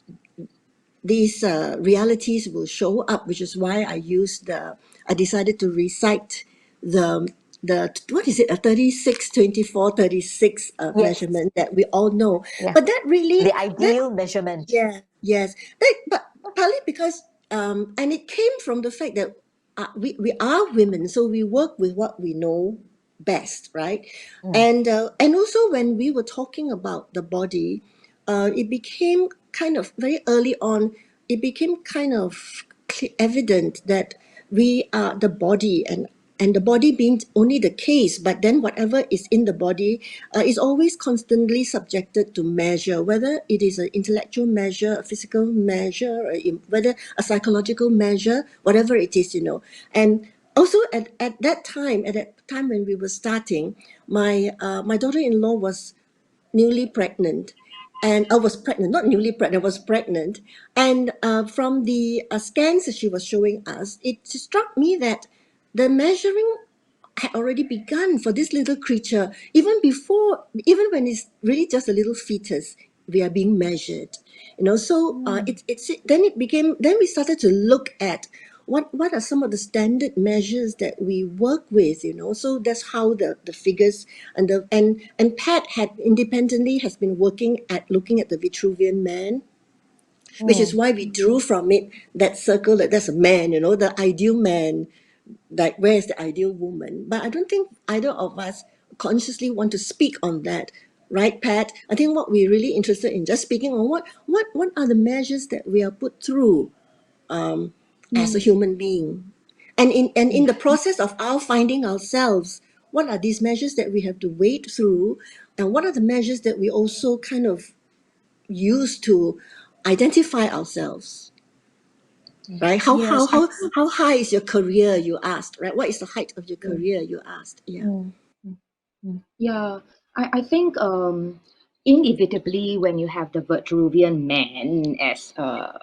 realities will show up, which is why I decided to recite the what is it, a 36 24 36 Yes. measurement that we all know. Yeah. But that really The ideal measurement. Yeah, yes. But partly because and it came from the fact that we are women, so we work with what we know best, right? And also when we were talking about the body, it became kind of very early on. It became kind of evident that we are the body, and the body being only the case, but then whatever is in the body is always constantly subjected to measure, whether it is an intellectual measure, a physical measure, or whether a psychological measure, whatever it is, And also at that time when we were starting, my daughter-in-law was newly pregnant, and I was pregnant, not newly pregnant, I was pregnant. And from the scans that she was showing us, it struck me that the measuring had already begun for this little creature. Even when it's really just a little fetus, we are being measured. So then we started to look at what are some of the standard measures that we work with. So that's how the figures and Pat has been working at looking at the Vitruvian Man, which is why we drew from it that circle, that's a man, the ideal man, like where is the ideal woman. But I don't think either of us consciously want to speak on that, right, Pat? I think what we're really interested in just speaking on what are the measures that we are put through as a human being, and in the process of our finding ourselves, what are these measures that we have to wade through, and what are the measures that we also kind of use to identify ourselves, right? Yes, How high is your career, you asked, right? What is the height of your career, you asked? Yeah. Yeah, I think inevitably when you have the Vitruvian man as a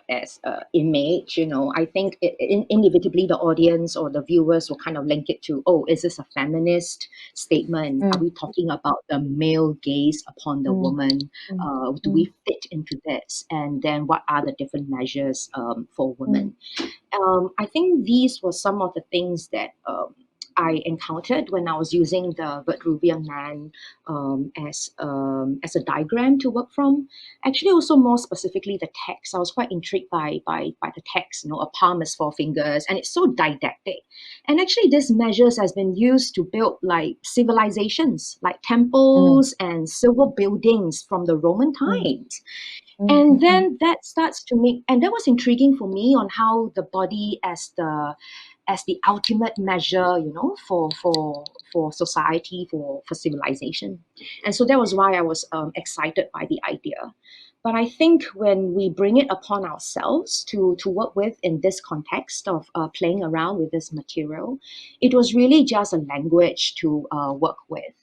image, I think inevitably the audience or the viewers will kind of link it to, oh, is this a feminist statement? Are we talking about the male gaze upon the woman? Do we fit into this? And then what are the different measures for women? I think these were some of the things that I encountered when I was using the Vitruvian man as a diagram to work from. Actually, also more specifically the text. I was quite intrigued by the text. You know, a palm is 4 fingers, and it's so didactic. And actually, this measures has been used to build like civilizations, like temples and civil buildings from the Roman times. And then that starts to make, and that was intriguing for me on how the body as the ultimate measure, you know, for society, for civilization. And so that was why I was excited by the idea. But I think when we bring it upon ourselves to work with in this context of playing around with this material, it was really just a language to work with.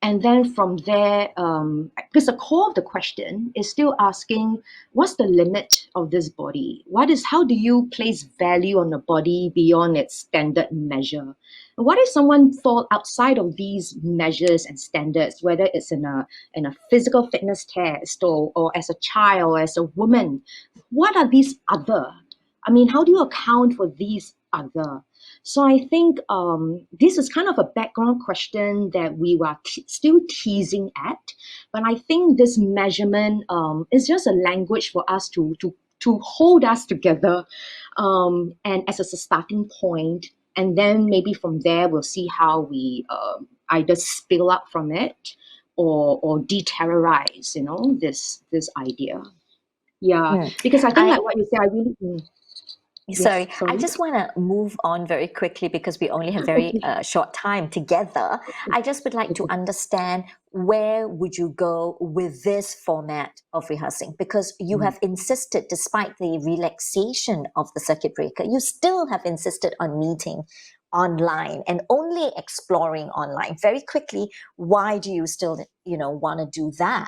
And then from there, because the core of the question is still asking, what's the limit of this body? How do you place value on a body beyond its standard measure? And what if someone fall outside of these measures and standards, whether it's in a physical fitness test or as a child or as a woman? What are these other? I mean, how do you account for these other? So I think this is kind of a background question that we were still teasing at, but I think this measurement is just a language for us to hold us together, and as a starting point, and then maybe from there we'll see how we either spill up from it or deterrorize, you know, this idea. Yeah, because I think like what you say, I really. Sorry, Yes, I just want to move on very quickly because we only have very short time together. I just would like to understand, where would you go with this format of rehearsing? Because you have insisted, despite the relaxation of the circuit breaker, you still have insisted on meeting online and only exploring online. Very quickly, why do you still, want to do that?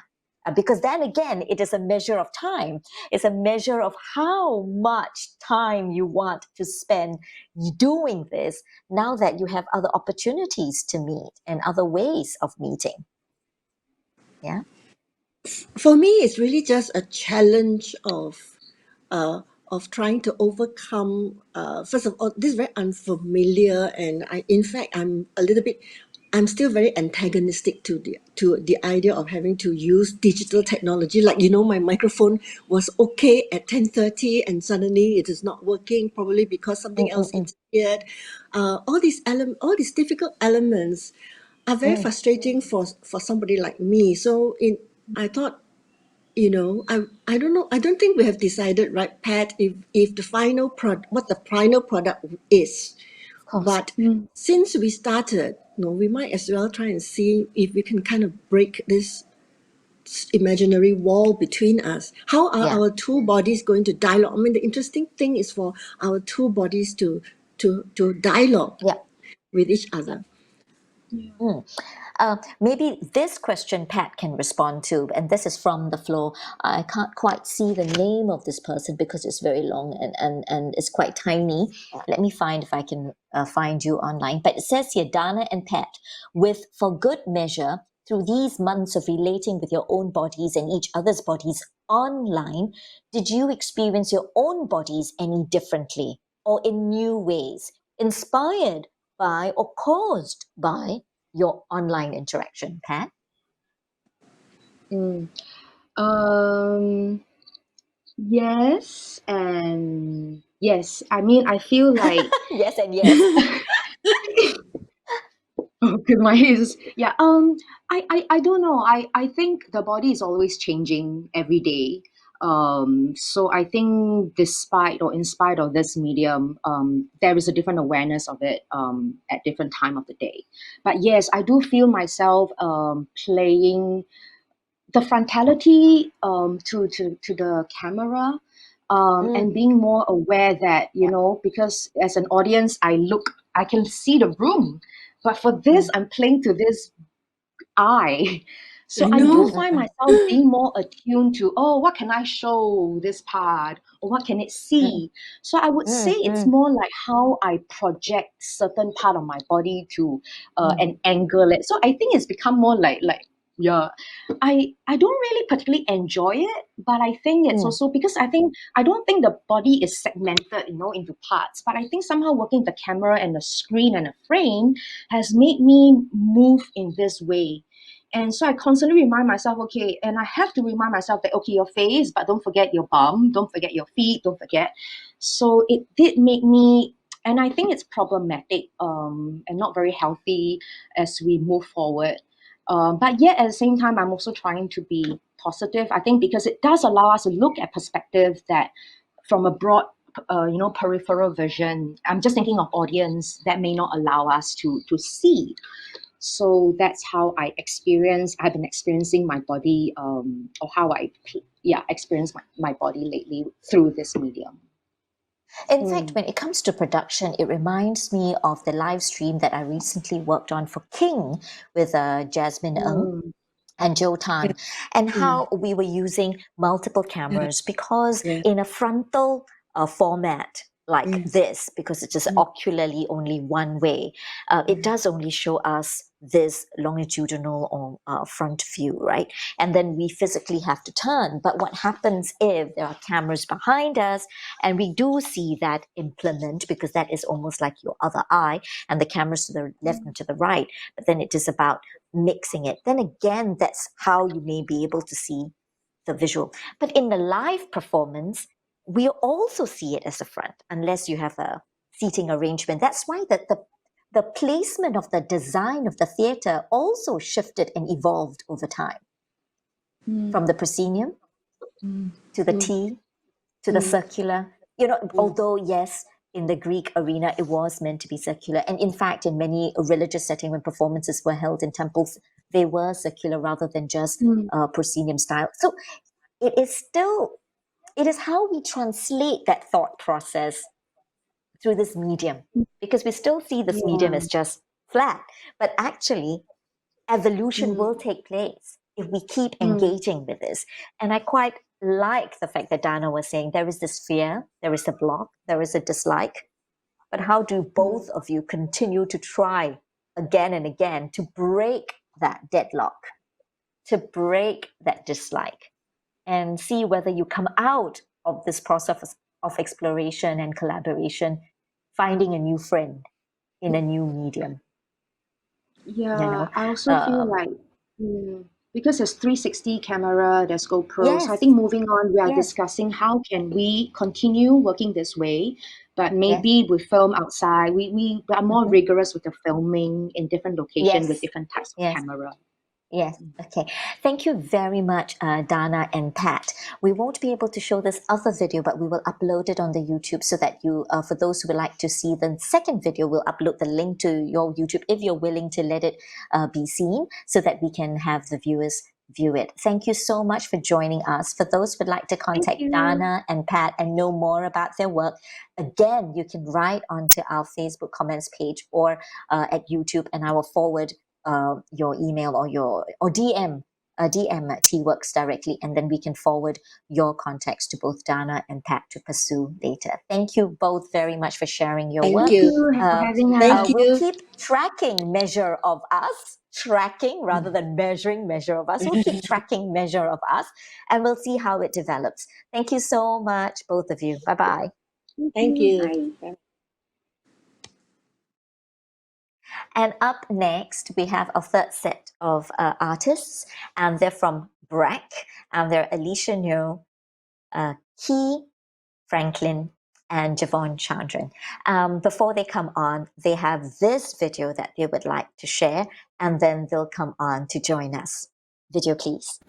Because then again, it is a measure of time. It's a measure of how much time you want to spend doing this now that you have other opportunities to meet and other ways of meeting. Yeah. For me, it's really just a challenge of trying to overcome. First of all, this is very unfamiliar, and in fact, I'm still very antagonistic to the idea of having to use digital technology. Like, my microphone was okay at 10:30, and suddenly it is not working, probably because something else interfered. All these difficult elements are very frustrating for somebody like me. So I thought, I don't know. I don't think we have decided, right, Pat, if the final what the final product is. But since we started, we might as well try and see if we can kind of break this imaginary wall between us. How are our two bodies going to dialogue? I mean, the interesting thing is for our two bodies to dialogue with each other. Maybe this question Pat can respond to, and this is from the floor. I can't quite see the name of this person because it's very long and it's quite tiny. Let me find if I can find you online. But it says here, Dana and Pat, with For Good Measure, through these months of relating with your own bodies and each other's bodies online, did you experience your own bodies any differently or in new ways, inspired by or caused by your online interaction, Pat? Yes and yes. I mean, I feel like Yes and yes. oh, good, my ears. Yeah. I don't know. I think the body is always changing every day. So I think despite or in spite of this medium, there is a different awareness of it at different time of the day. But yes, I do feel myself playing the frontality to the camera, and being more aware that, because as an audience I can see the room, but for this I'm playing to this eye. So I I do know. find myself being more attuned to, what can I show this part, or what can it see? So I would say it's more like how I project certain part of my body to and angle it. So I think it's become more like yeah, I don't really particularly enjoy it, but I think it's also because I don't think the body is segmented, into parts. But I think somehow working the camera and the screen and the frame has made me move in this way. And so I constantly remind myself, okay, and I have to remind myself that, okay, your face, but don't forget your bum, don't forget your feet, don't forget. So it did make me, and I think it's problematic and not very healthy as we move forward. But yet at the same time, I'm also trying to be positive. I think because it does allow us to look at perspective that from a broad, peripheral vision. I'm just thinking of audience that may not allow us to see. So that's how I've been experiencing my body, or how experience my body lately through this medium. In fact, when it comes to production, it reminds me of the live stream that I recently worked on for King with Jasmine Ng and Joe Tan, and how we were using multiple cameras because in a frontal format like this, because it's just ocularly only one way, it does only show us this longitudinal or front view, right? And then we physically have to turn. But what happens if there are cameras behind us and we do see that implement, because that is almost like your other eye, and the cameras to the left and to the right, but then it is about mixing it. Then again, that's how you may be able to see the visual. But in the live performance, we also see it as a front, unless you have a seating arrangement. That's why the placement of the design of the theatre also shifted and evolved over time. From the proscenium to the T to the circular. Although, yes, in the Greek arena, it was meant to be circular. And in fact, in many religious settings, when performances were held in temples, they were circular rather than just proscenium style. So it is how we translate that thought process through this medium, because we still see this medium as just flat, but actually evolution will take place if we keep engaging with this. And I quite like the fact that Dana was saying there is this fear, there is a block, there is a dislike, but how do both of you continue to try again and again to break that deadlock, to break that dislike, and see whether you come out of this process of exploration and collaboration, finding a new friend in a new medium. I also feel like because there's 360 camera, there's GoPro. So I think moving on, we are discussing how can we continue working this way, but maybe we film outside. We are more rigorous with the filming in different locations with different types of camera. Yes. Okay. Thank you very much, Dana and Pat. We won't be able to show this other video, but we will upload it on the YouTube so that you, for those who would like to see the second video, we'll upload the link to your YouTube if you're willing to let it be seen, so that we can have the viewers view it. Thank you so much for joining us. For those who would like to contact Dana and Pat and know more about their work, again, you can write onto our Facebook comments page or at YouTube, and I will forward your email or DM T-Works directly, and then we can forward your contacts to both Dana and Pat to pursue later. Thank you both very much for sharing your work. Thank you for having us. We'll keep tracking measure of us, tracking rather than measuring measure of us. We'll keep tracking measure of us, and we'll see how it develops. Thank you so much, both of you. Bye-bye. Thank you. Bye. And up next, we have a third set of artists, and they're from Brack, and they're Alecia, Key, Franklin, and Jevon Chandra. Before they come on, they have this video that they would like to share, and then they'll come on to join us. Video, please.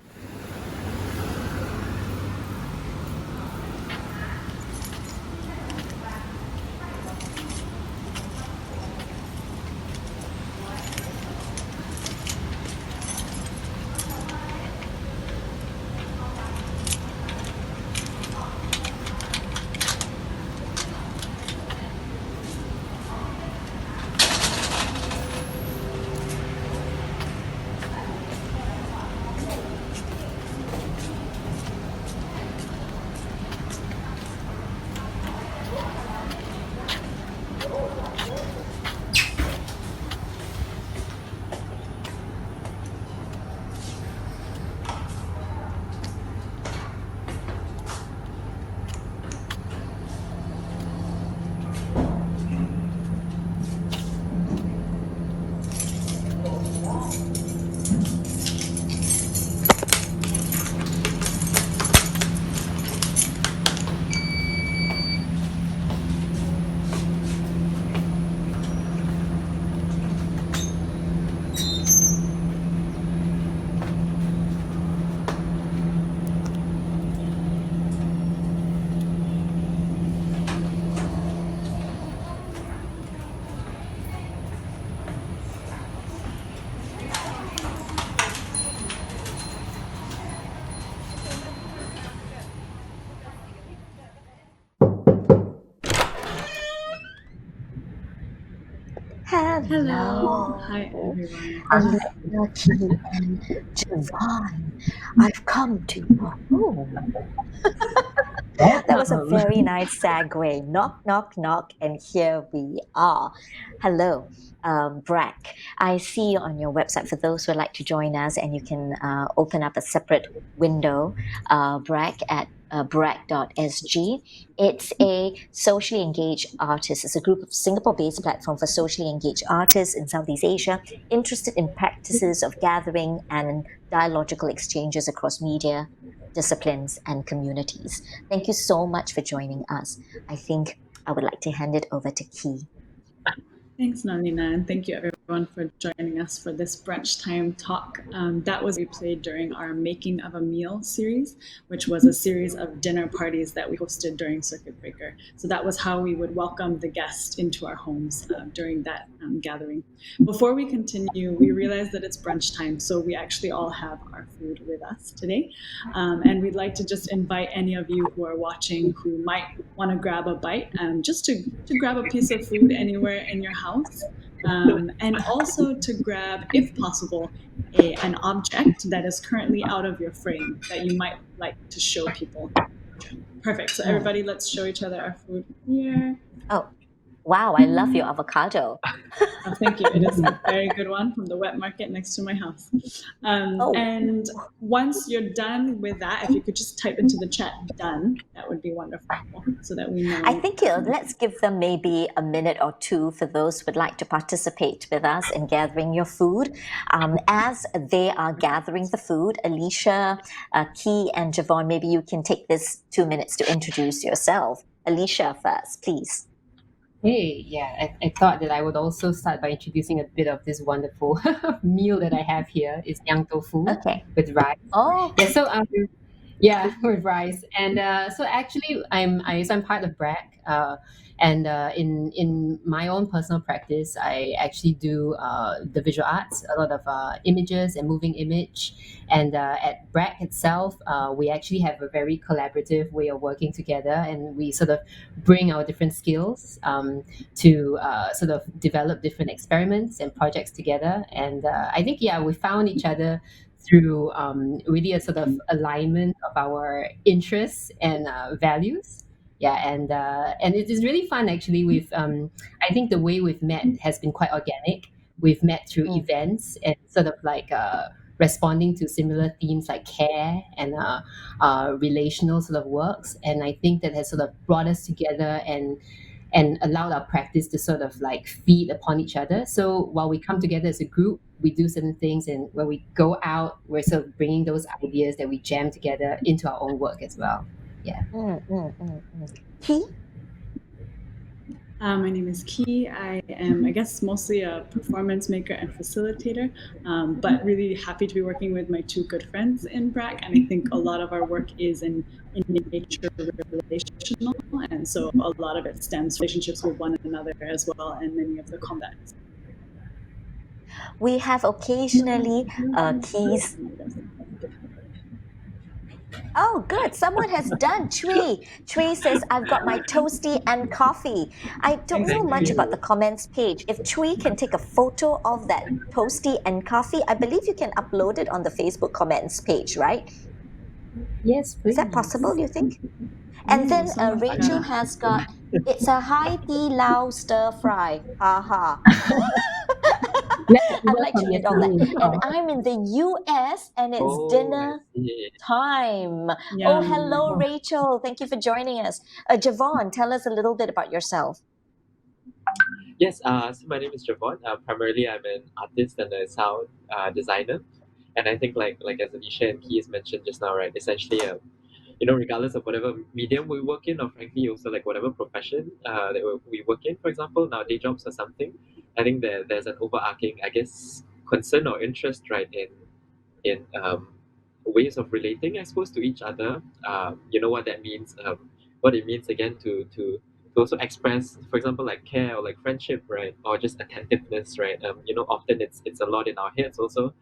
Hello. Hi, everyone. Alecia, Key, and Jevon. I've come to your home. That was a very nice segue. Knock, knock, knock, and here we are. Hello, Brack. I see on your website, for those who would like to join us, and you can open up a separate window, Brack at brack.sg. It's a socially engaged artist. It's a group of Singapore-based platform for socially engaged artists in Southeast Asia interested in practices of gathering and dialogical exchanges across media, disciplines, and communities. Thank you so much for joining us. I think I would like to hand it over to Key. Thanks, Noorlinah, and thank you everyone for joining us for this brunch time talk. That was replayed during our Making of a Meal series, which was a series of dinner parties that we hosted during Circuit Breaker. So that was how we would welcome the guest into our homes during that gathering. Before we continue, we realized that it's brunch time, so we actually all have our food with us today. And we'd like to just invite any of you who are watching who might want to grab a bite, just to grab a piece of food anywhere in your house, and also to grab, if possible, an object that is currently out of your frame that you might like to show people. Perfect. So everybody, let's show each other our food here. Oh, wow, I love your avocado. Oh, thank you. It is a very good one from the wet market next to my house. And once you're done with that, if you could just type into the chat "done," that would be wonderful, so that we know. I think let's give them maybe a minute or two for those who would like to participate with us in gathering your food. As they are gathering the food, Alecia, Key, and Jevon, maybe you can take this 2 minutes to introduce yourself. Alecia first, please. Hey, yeah, I thought that I would also start by introducing a bit of this wonderful meal that I have here. It's yang tofu with rice. Oh, yeah. So yeah, with rice, and so actually, I'm part of Brack, and in my own personal practice, I actually do the visual arts, a lot of images and moving image, and at Brack itself, we actually have a very collaborative way of working together, and we sort of bring our different skills to sort of develop different experiments and projects together, and I think we found each other through really a sort of alignment of our interests and values. And it is really fun actually. I think the way we've met has been quite organic. We've met through events and sort of like responding to similar themes like care and relational sort of works. And I think that has sort of brought us together and allowed our practice to sort of like feed upon each other. So while we come together as a group, we do certain things, and when we go out, we're sort of bringing those ideas that we jam together into our own work as well. Yeah. Key? My name is Key. I am, I guess, mostly a performance maker and facilitator, but really happy to be working with my two good friends in Brack. And I think a lot of our work is in nature relational, and so a lot of it stems from relationships with one another as well, and many of the contexts. We have occasionally Key's. Oh, good. Someone has done. Chui says, I've got my toasty and coffee. I don't know much about the comments page. If Chui can take a photo of that toasty and coffee, I believe you can upload it on the Facebook comments page, right? Yes, please. Is that possible, you think? And then Rachel has got, it's a high tea Lauw stir fry. Ha ha. I like to read all that. And I'm in the US and it's dinner time. Oh, hello, Rachel. Thank you for joining us. Jevon, tell us a little bit about yourself. Yes, so my name is Jevon. Primarily, I'm an artist and a sound designer. And I think like as Alecia and Key has mentioned just now, right, essentially, regardless of whatever medium we work in, or frankly also like whatever profession that we work in, for example, in our day jobs or something, I think there's an overarching, I guess, concern or interest, right, in ways of relating, I suppose, to each other. What that means, what it means again to also express, for example, like care or like friendship, right, or just attentiveness, right. Often it's a lot in our heads also,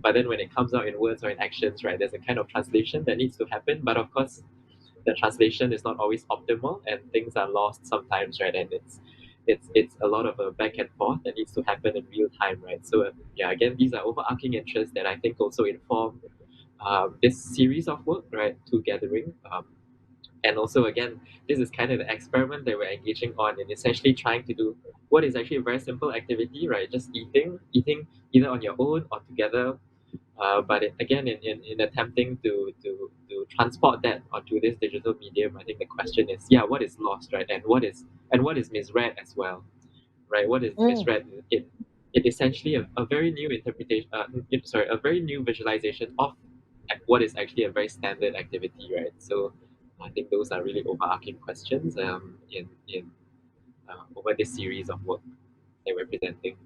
but then when it comes out in words or in actions, right, there's a kind of translation that needs to happen. But of course, the translation is not always optimal, and things are lost sometimes, right? And it's a lot of a back and forth that needs to happen in real time, right? So yeah, again, these are overarching interests that I think also inform this series of work, right? To gathering. And also, again, this is kind of the experiment that we're engaging on and essentially trying to do what is actually a very simple activity, right? Just eating either on your own or together. But again, in attempting to transport that onto this digital medium, I think the question is, yeah, what is lost, right? And what is misread as well, right? What is misread? It essentially a very new interpretation. A very new visualization of what is actually a very standard activity, right? So I think those are really overarching questions in over this series of work that we're presenting.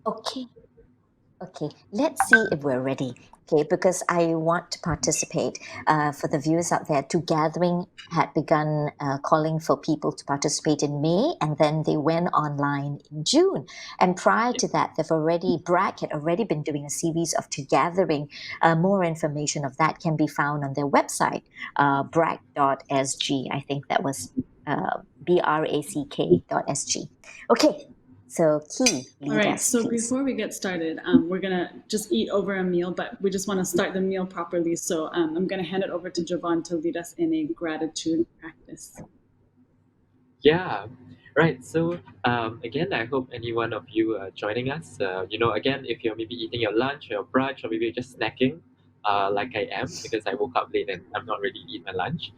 Okay, let's see if we're ready. Okay, because I want to participate. For the viewers out there, Two Gathering had begun calling for people to participate in May, and then they went online in June. And prior to that, Brack had already been doing a series of Two Gathering. More information of that can be found on their website, brack.sg. I think that was brack.sg. Okay, so Key, lead All right, us, so please. before we get started, we're gonna just eat over a meal, but we just want to start the meal properly. So I'm gonna hand it over to Jevon to lead us in a gratitude practice. Yeah, right. So again, I hope any one of you joining us, again, if you're maybe eating your lunch or your brunch, or maybe you're just snacking, like I am, because I woke up late and I'm not ready to eat my lunch,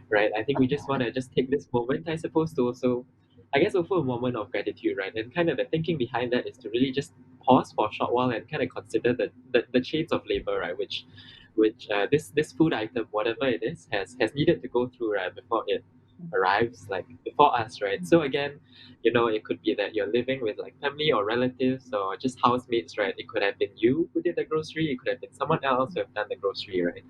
right? I think we just want to just take this moment, I suppose, to also, I guess, also a moment of gratitude, right? And kind of the thinking behind that is to really just pause for a short while and kind of consider the chains of labor, right? Which this food item, whatever it is, has needed to go through, right, before it arrives, like before us, right? So again, it could be that you're living with like family or relatives or just housemates, right? It could have been you who did the grocery, it could have been someone else who have done the grocery, right?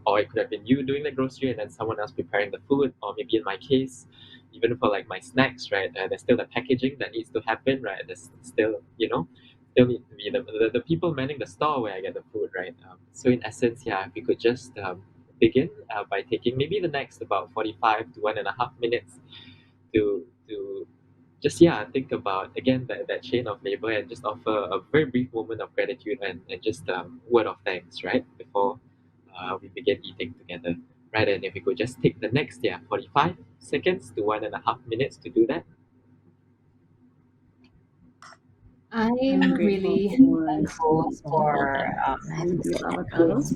Or it could have been you doing the grocery and then someone else preparing the food, or maybe in my case, even for like my snacks, right? There's still the packaging that needs to happen, right? There's still need to be the people manning the store where I get the food, right? So in essence, yeah, if we could just begin by taking maybe the next about 45 to 1.5 minutes to just think about again that chain of labor and just offer a very brief moment of gratitude and just word of thanks, right, before we begin eating together, right? And if we could just take the next 45 seconds to 1.5 minutes to do that. I'm really thankful for these the avocados.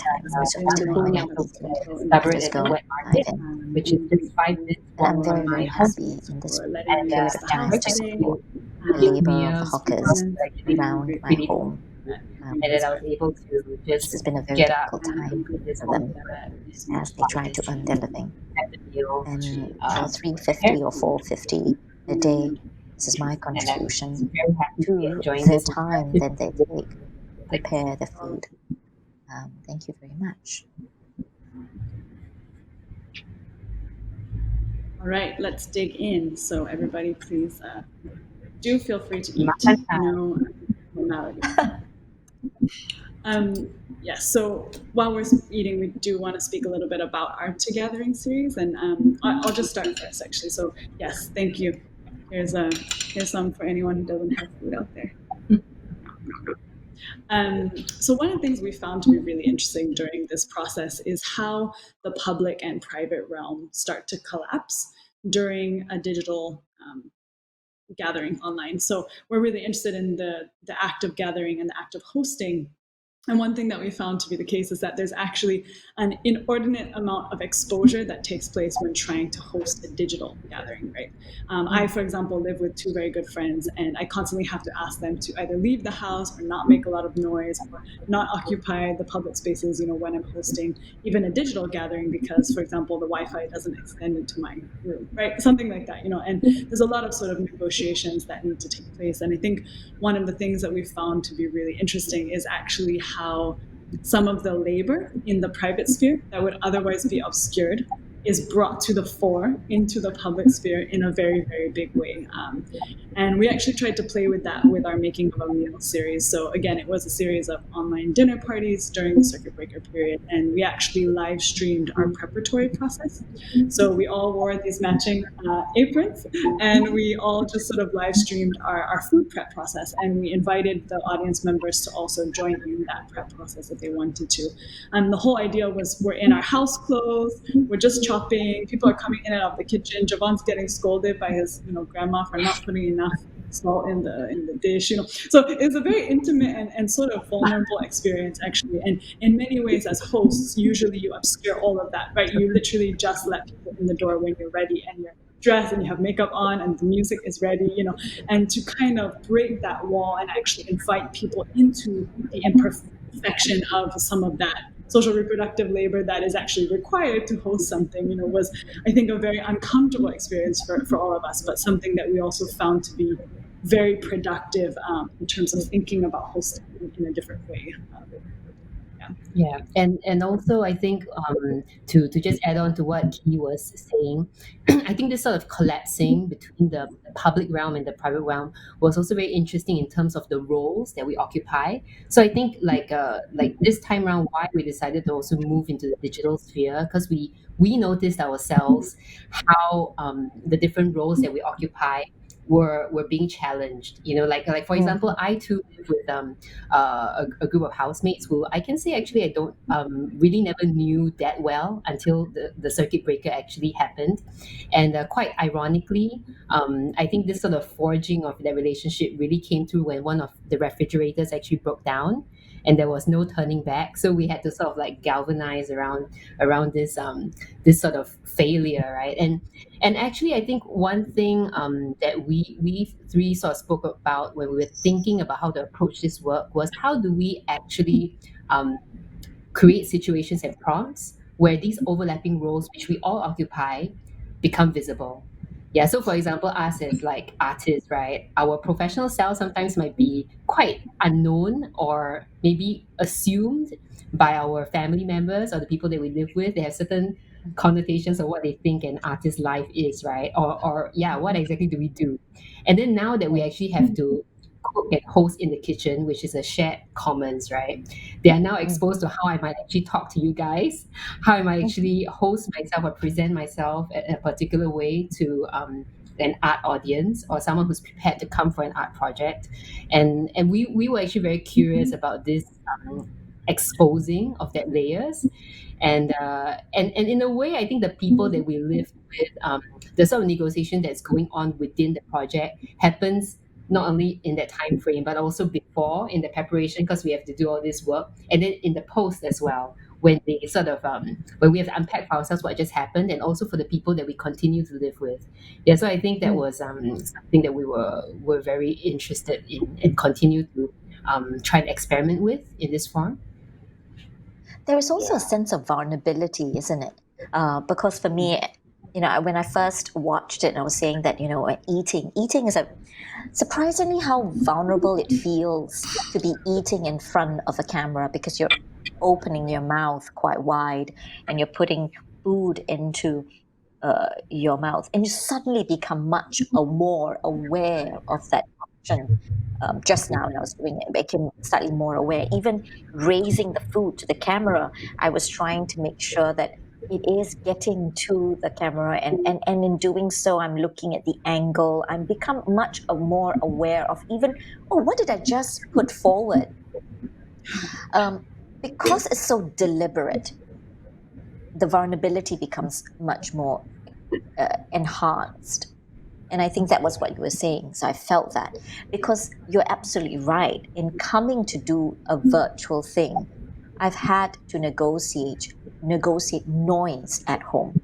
discovered a wet market, which is just 5 minutes I'm walk very, from very my house. happy in this For letting And me period of stop time by to today. support the labor of the hawkers Actually around my pretty home. and then I was able to This just has been a very get up difficult and time complete this for whole them as they try to earn their living. at the meal. And for $3.50 or $4.50 a day, this is my contribution very happy to be to enjoying the this time that they take to prepare the food. Thank you very much. All right, let's dig in. So everybody, please do feel free to eat. No formality. Yes, so while we're eating, we do want to speak a little bit about our Two Gathering series, and I'll just start first, actually. So yes, thank you. Here's some for anyone who doesn't have food out there. So one of the things we found to be really interesting during this process is how the public and private realm start to collapse during a digital gathering online. So we're really interested in the act of gathering and the act of hosting. And one thing that we found to be the case is that there's actually an inordinate amount of exposure that takes place when trying to host a digital gathering, right? I, for example, live with two very good friends, and I constantly have to ask them to either leave the house or not make a lot of noise or not occupy the public spaces, when I'm hosting even a digital gathering because, for example, the Wi-Fi doesn't extend into my room, right? Something like that, and there's a lot of sort of negotiations that need to take place. And I think one of the things that we've found to be really interesting is actually how some of the labor in the private sphere that would otherwise be obscured is brought to the fore into the public sphere in a very, very big way. And we actually tried to play with that with our Making of a Meal series. So again, it was a series of online dinner parties during the circuit breaker period, and we actually live streamed our preparatory process. So we all wore these matching aprons, and we all just sort of live streamed our food prep process, and we invited the audience members to also join in that prep process if they wanted to. And the whole idea was we're in our house clothes, we're just chopping, people are coming in and out of the kitchen. Jevon's getting scolded by his grandma for not putting enough salt in the dish, So it's a very intimate and sort of vulnerable experience, actually. And in many ways, as hosts, usually you obscure all of that, right? You literally just let people in the door when you're ready and you're dressed and you have makeup on and the music is ready, and to kind of break that wall and actually invite people into the imperfection of some of that social reproductive labor that is actually required to host something, was, I think, a very uncomfortable experience for all of us, but something that we also found to be very productive in terms of thinking about hosting in a different way. Yeah, and also I think to just add on to what Key was saying, I think this sort of collapsing between the public realm and the private realm was also very interesting in terms of the roles that we occupy. So I think like this time around, why we decided to also move into the digital sphere, because we noticed ourselves how the different roles that we occupy were being challenged. Like for example, I too live with a group of housemates who I can say actually I don't really never knew that well until the circuit breaker actually happened. And quite ironically, I think this sort of forging of that relationship really came through when one of the refrigerators actually broke down and there was no turning back. So we had to sort of like galvanize around this sort of failure, right? And actually, I think one thing that we three sort of spoke about when we were thinking about how to approach this work was how do we actually create situations and prompts where these overlapping roles, which we all occupy, become visible. Yeah, so for example, us as like artists, right? Our professional self sometimes might be quite unknown or maybe assumed by our family members or the people that we live with. They have certain connotations of what they think an artist's life is, right? Or yeah, what exactly do we do? And then now that we actually have to cook and host in the kitchen, which is a shared commons, right? They are now exposed to how I might actually talk to you guys, how I might actually host myself or present myself in a particular way to an art audience or someone who's prepared to come for an art project. And we were actually very curious about this exposing of that layers. And in a way, I think the people that we live with, the sort of negotiation that's going on within the project happens not only in that time frame, but also before in the preparation, because we have to do all this work, and then in the post as well, when they sort of when we have to unpack for ourselves what just happened, and also for the people that we continue to live with. Yeah, so I think that was something that we were very interested in and continue to try and experiment with in this form. There is also a sense of vulnerability, isn't it? Because for me, when I first watched it, I was saying that, eating is surprisingly how vulnerable it feels to be eating in front of a camera, because you're opening your mouth quite wide and you're putting food into your mouth, and you suddenly become much more aware of that action. Just now, when I was doing it, I became slightly more aware. Even raising the food to the camera, I was trying to make sure that it is getting to the camera, and in doing so, I'm looking at the angle. I'm become much more aware of even, what did I just put forward? Because it's so deliberate, the vulnerability becomes much more enhanced. And I think that was what you were saying. So I felt that, because you're absolutely right. In coming to do a virtual thing, I've had to negotiate noise at home.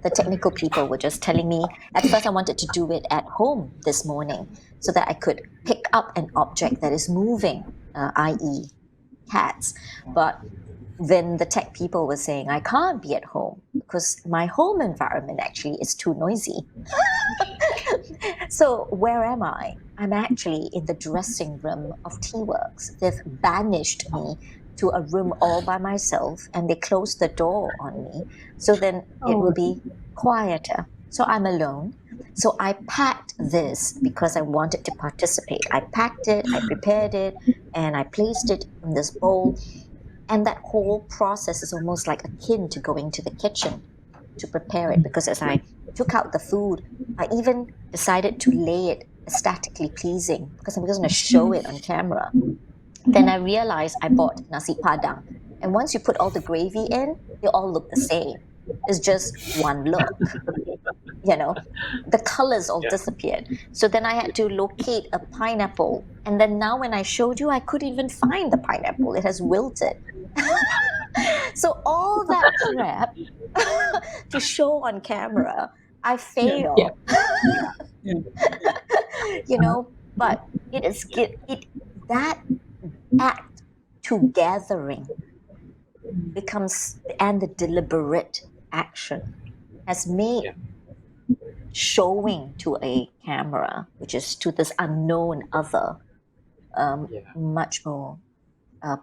The technical people were just telling me, at first I wanted to do it at home this morning so that I could pick up an object that is moving, i.e. cats. But then the tech people were saying, I can't be at home because my home environment actually is too noisy. So where am I? I'm actually in the dressing room of Tea Works. They've banished me to a room all by myself and they close the door on me. So then it will be quieter. So I'm alone. So I packed this because I wanted to participate. I packed it, I prepared it, and I placed it in this bowl. And that whole process is almost like akin to going to the kitchen to prepare it, because as I took out the food, I even decided to lay it aesthetically pleasing because I was going to show it on camera. Then I realized I bought nasi padang. And once you put all the gravy in, they all look the same. It's just one look. The colors all disappeared. So then I had to locate a pineapple. And then now when I showed you, I couldn't even find the pineapple. It has wilted. So all that prep to show on camera, I failed. But it is that act togethering becomes, and the deliberate action has made showing to a camera, which is to this unknown other, much more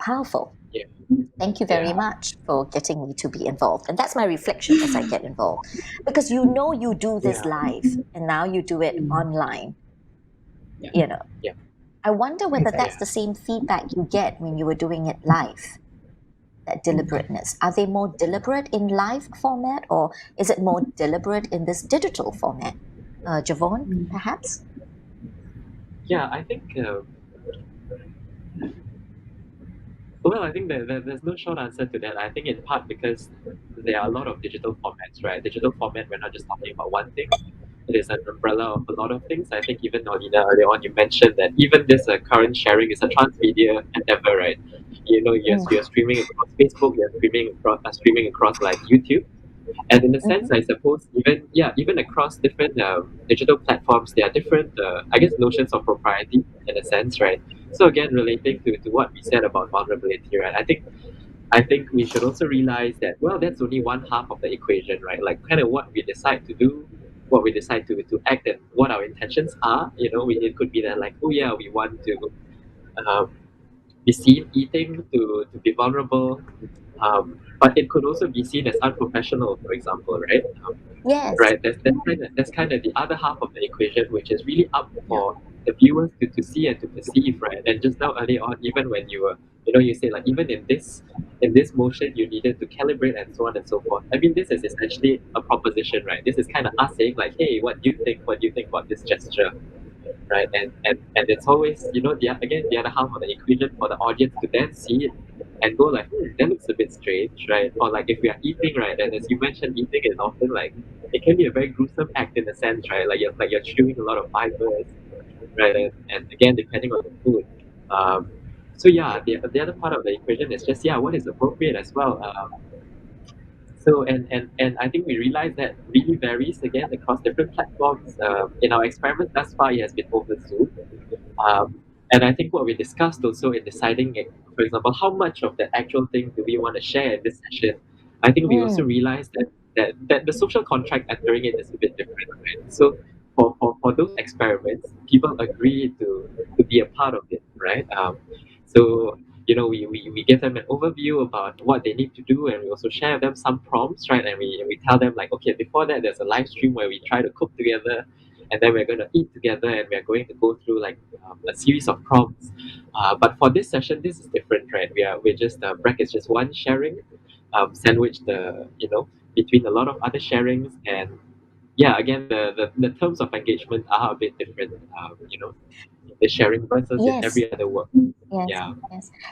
powerful. Thank you very much for getting me to be involved. And that's my reflection as I get involved. Because you do this live and now you do it online. I wonder whether that's the same feedback you get when you were doing it live. That deliberateness. Are they more deliberate in live format, or is it more deliberate in this digital format? Jevon, perhaps? Yeah, I think. I think that there's no short answer to that. I think in part because there are a lot of digital formats, right? Digital format, we're not just talking about one thing. It is an umbrella of a lot of things. I think even Noorlinah, earlier on, you mentioned that even this current sharing is a transmedia endeavor, right? You're streaming across Facebook, you're streaming across like YouTube. And in a sense, I suppose even across different digital platforms, there are different, I guess, notions of propriety in a sense, right? So again, relating to what we said about vulnerability, right? I think we should also realize that that's only one half of the equation, right? Like kind of what we decide to do, what we decide to act, and what our intentions are. It could be that like, we want to be seen eating, to be vulnerable. But it could also be seen as unprofessional, for example, right? Yes. Right. That's kind of the other half of the equation, which is really up for the viewers to see and to perceive, right? And just now earlier on, even when you were, you say like even in this motion, you needed to calibrate and so on and so forth. I mean, this is essentially a proposition, right? This is kind of us saying like, hey, what do you think? What do you think about this gesture? Right, and it's always the other half of the equation for the audience to then see it and go like, that looks a bit strange, right? Or like if we are eating, right, and as you mentioned, eating is often like it can be a very gruesome act in a sense, right? Like you're chewing a lot of fibers, right? And again, depending on the food. So yeah, the other part of the equation is just what is appropriate as well. So and I think we realize that really varies again across different platforms. In our experiment thus far, it has been over Zoom. And I think what we discussed also in deciding, for example, how much of the actual thing do we want to share in this session, I think we also realized that the social contract entering it is a bit different, right? So for those experiments, people agree to be a part of it, right? So we give them an overview about what they need to do, and we also share with them some prompts, right? And we tell them like, okay, before that there's a live stream where we try to cook together, and then we're going to eat together, and we're going to go through like a series of prompts. But for this session, this is different, right? We're just Brack is just one sharing, sandwiched between a lot of other sharings, and again the terms of engagement are a bit different, the sharing versus in every other work. Yes.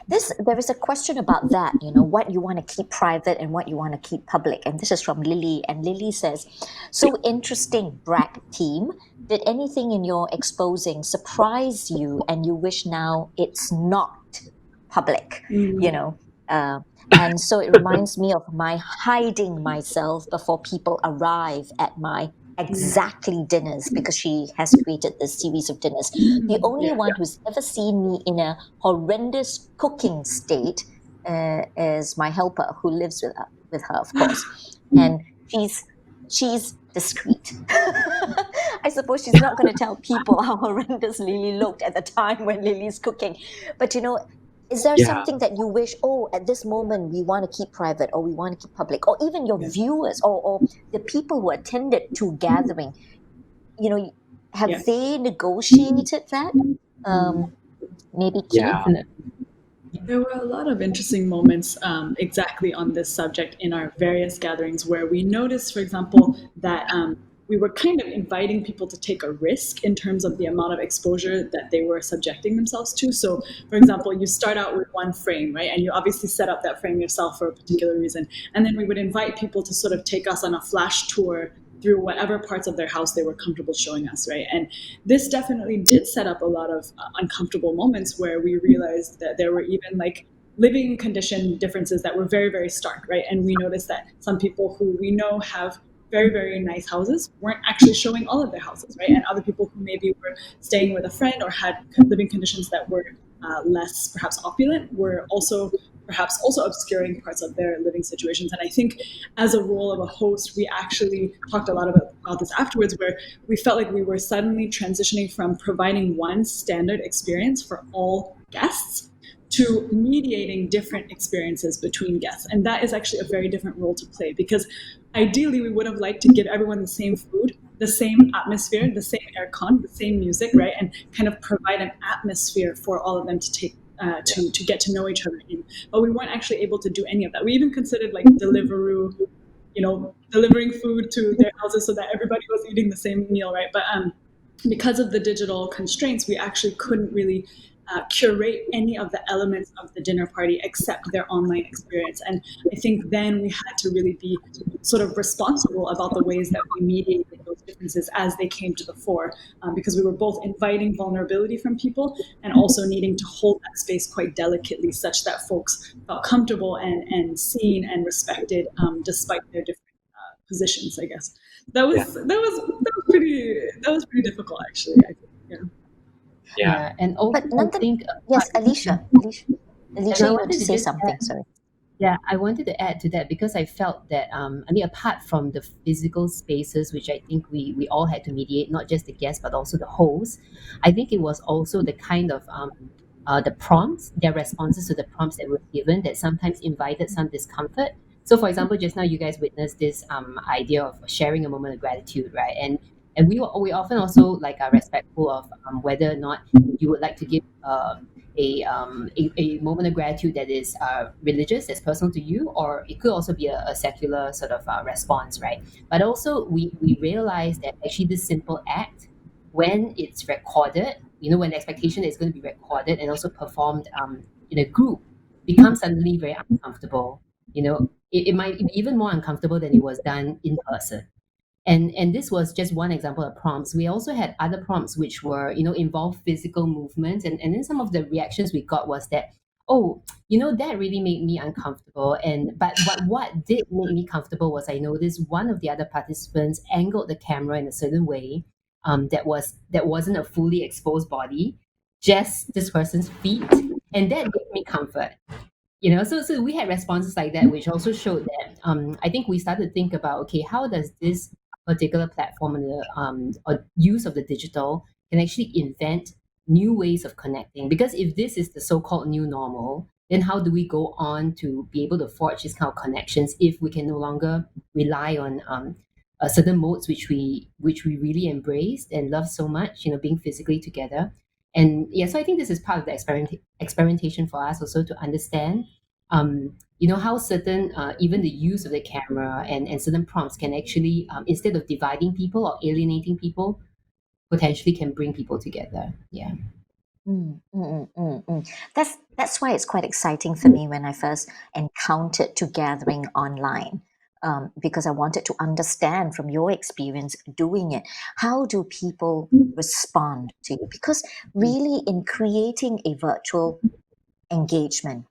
There is a question about that, what you want to keep private and what you want to keep public. And this is from Lily. And Lily says, so interesting, Brack team. Did anything in your exposing surprise you and you wish now it's not public? And so it reminds me of my hiding myself before people arrive at my exactly dinners, because she has created this series of dinners. The only one who's ever seen me in a horrendous cooking state is my helper, who lives with her, of course. And she's discreet. I suppose she's not going to tell people how horrendous Lily looked at the time when Lily's cooking. But Is there Yeah. something that you wish, oh, at this moment we want to keep private or we want to keep public, or even your viewers or the people who attended to gathering, have they negotiated that? Maybe Keith? Yeah. Definitely. There were a lot of interesting moments exactly on this subject in our various gatherings where we noticed, for example, that we were kind of inviting people to take a risk in terms of the amount of exposure that they were subjecting themselves to. So, for example, you start out with one frame, right? And you obviously set up that frame yourself for a particular reason. And then we would invite people to sort of take us on a flash tour through whatever parts of their house they were comfortable showing us, right? And this definitely did set up a lot of uncomfortable moments where we realized that there were even like living condition differences that were very, very stark, right? And we noticed that some people who we know have very, very nice houses weren't actually showing all of their houses, right? And other people who maybe were staying with a friend or had living conditions that were less perhaps opulent were also perhaps also obscuring parts of their living situations. And I think as a role of a host, we actually talked a lot about this afterwards, where we felt like we were suddenly transitioning from providing one standard experience for all guests to mediating different experiences between guests. And that is actually a very different role to play, because ideally we would have liked to give everyone the same food, the same atmosphere, the same aircon, the same music, right? And kind of provide an atmosphere for all of them to take to get to know each other in. But we weren't actually able to do any of that. We even considered like Deliveroo, delivering food to their houses so that everybody was eating the same meal, right? But because of the digital constraints, we actually couldn't really curate any of the elements of the dinner party except their online experience. And I think then we had to really be sort of responsible about the ways that we mediated those differences as they came to the fore, because we were both inviting vulnerability from people and also needing to hold that space quite delicately such that folks felt comfortable and seen and respected despite their different positions, I guess. That was pretty difficult, actually, I think. Yeah. Yeah, and also But I think yes, Alecia, and I you want wanted to to say just something? add, Sorry. yeah, I wanted to add to that because I felt that I mean, apart from the physical spaces, which I think we all had to mediate, not just the guests but also the hosts, I think it was also the kind of the prompts, their responses to the prompts that were given that sometimes invited some discomfort. So, for example, just now you guys witnessed this idea of sharing a moment of gratitude, right? And we often also like are respectful of whether or not you would like to give a moment of gratitude that is religious, that's personal to you, or it could also be a secular sort of response, right? But also we realize that actually this simple act, when it's recorded, when the expectation is going to be recorded and also performed in a group, becomes suddenly very uncomfortable. It might be even more uncomfortable than it was done in person. And this was just one example of prompts. We also had other prompts which were involve physical movement, and then some of the reactions we got was that, oh, that really made me uncomfortable. And but what did make me comfortable was I noticed one of the other participants angled the camera in a certain way that wasn't a fully exposed body, just this person's feet, and that gave me comfort. So we had responses like that, which also showed that I think we started to think about, okay, how does this particular platform and the or use of the digital can actually invent new ways of connecting? Because if this is the so-called new normal, then how do we go on to be able to forge these kind of connections if we can no longer rely on certain modes which we really embraced and love so much, being physically together. And yeah, so I think this is part of the experimentation for us also to understand how certain even the use of the camera and certain prompts can actually instead of dividing people or alienating people, potentially can bring people together. Yeah. That's why it's quite exciting for me when I first encountered to gathering online, because I wanted to understand from your experience doing it, how do people respond to you? Because really, in creating a virtual engagement,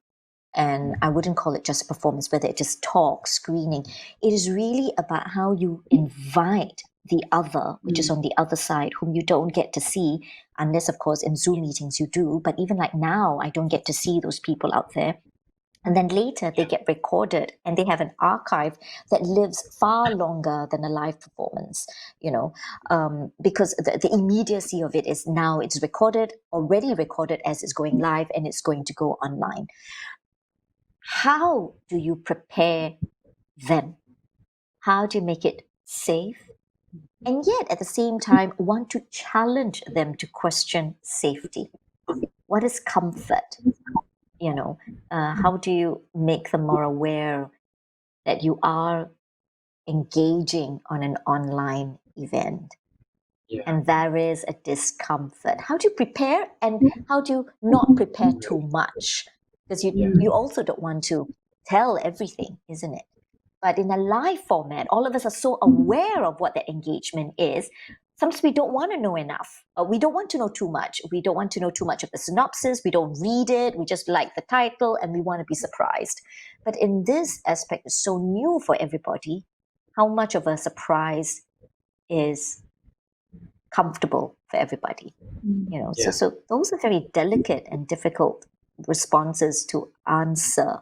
and I wouldn't call it just performance, whether it's just talk, screening, it is really about how you invite the other, which is on the other side, whom you don't get to see, unless, of course, in Zoom meetings you do. But even like now, I don't get to see those people out there. And then later they get recorded and they have an archive that lives far longer than a live performance, because the immediacy of it is now it's already recorded as it's going live and it's going to go online. How do you prepare them? How do you make it safe? And yet at the same time, want to challenge them to question safety. What is comfort? How do you make them more aware that you are engaging on an online event and there is a discomfort? How do you prepare and how do you not prepare too much? Because you also don't want to tell everything, isn't it? But in a live format, all of us are so aware of what the engagement is. Sometimes we don't want to know enough. We don't want to know too much. We don't want to know too much of the synopsis. We don't read it. We just like the title and we want to be surprised. But in this aspect, it's so new for everybody. How much of a surprise is comfortable for everybody? So those are very delicate and difficult responses to answer.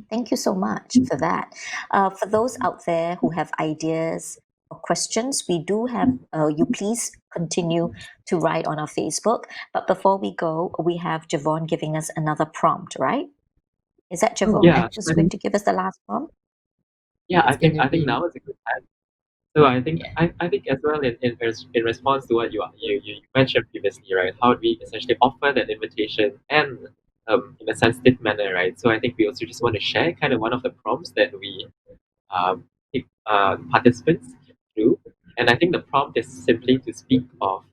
Thank you so much for that. For those out there who have ideas or questions, we do have you please continue to write on our Facebook. But before we go, we have Jevon giving us another prompt, right? Is that Jevon who's going to give us the last prompt? Yeah, I think now is a good time. So I think as well in response to what you mentioned previously, right? How do we essentially offer that invitation and in a sensitive manner, right? So I think we also just want to share kind of one of the prompts that we pick participants through, and I think the prompt is simply to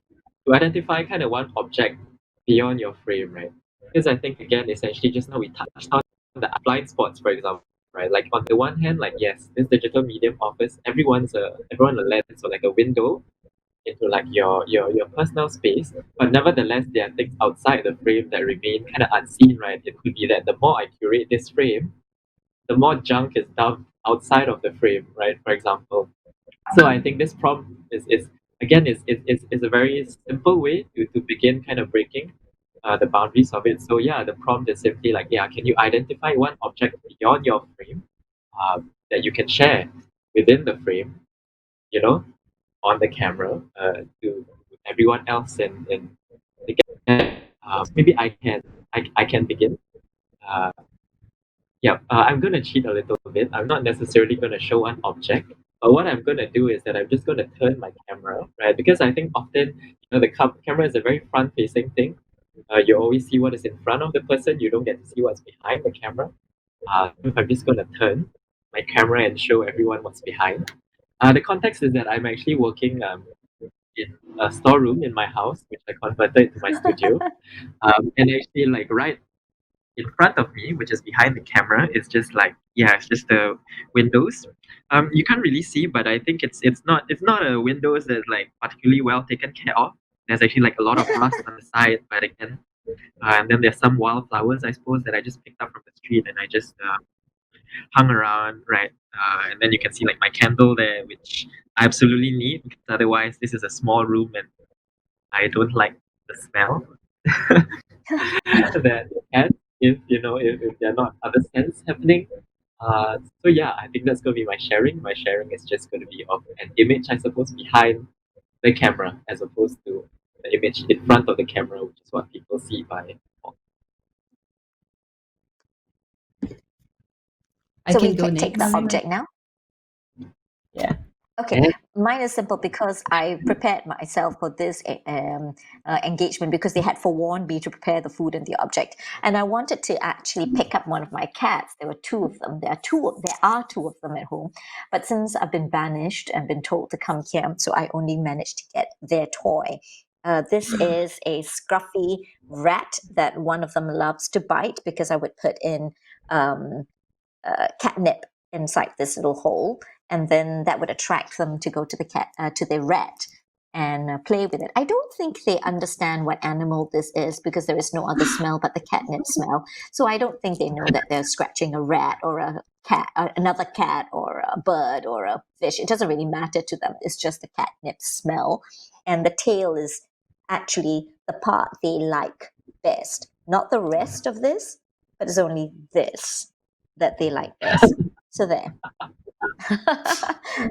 identify kind of one object beyond your frame, right? Because I think again, essentially, just now we touched on the blind spots, for example. Right, like on the one hand, like yes, this digital medium offers everyone a lens or like a window into like your personal space, but nevertheless there are things outside the frame that remain kind of unseen, right? It could be that the more I curate this frame, the more junk is dumped outside of the frame, right? For example. So I think this prompt is again is a very simple way to begin kind of breaking the boundaries of it. So yeah, the prompt is simply like, yeah, can you identify one object beyond your frame that you can share within the frame, on the camera to everyone else in the maybe I can begin. Uh, yeah, I'm gonna cheat a little bit. I'm not necessarily gonna show one object, but what I'm gonna do is that I'm just gonna turn my camera, right? Because I think often, the camera is a very front-facing thing. You always see what is in front of the person. You don't get to see what's behind the camera. If I'm just gonna turn my camera and show everyone what's behind. The context is that I'm actually working in a storeroom in my house, which I converted to my studio. And actually, like right in front of me, which is behind the camera, is just like it's just the windows. You can't really see, but I think it's not a windows that's like particularly well taken care of. There's actually like a lot of rust on the side, but again, and then there's some wildflowers, I suppose, that I just picked up from the street and I just hung around, right? And then you can see like my candle there, which I absolutely need because otherwise this is a small room and I don't like the smell that it has if there are not other scents happening. So yeah, I think that's gonna be my sharing. My sharing is just gonna be of an image, I suppose, behind the camera as opposed to the image in front of the camera, which is what people see by. So we can take the object now? Yeah. Okay, mine is simple because I prepared myself for this engagement because they had forewarned me to prepare the food and the object, and I wanted to actually pick up one of my cats. There were two of them. There are two of them at home, but since I've been banished and been told to come here, so I only managed to get their toy. This is a scruffy rat that one of them loves to bite because I would put in catnip inside this little hole, and then that would attract them to go to the rat and play with it. I don't think they understand what animal this is because there is no other smell but the catnip smell. So I don't think they know that they're scratching a rat or a cat, another cat or a bird or a fish. It doesn't really matter to them. It's just the catnip smell, and the tail is actually the part they like best, not the rest of this. but it's only this that they like this. So there.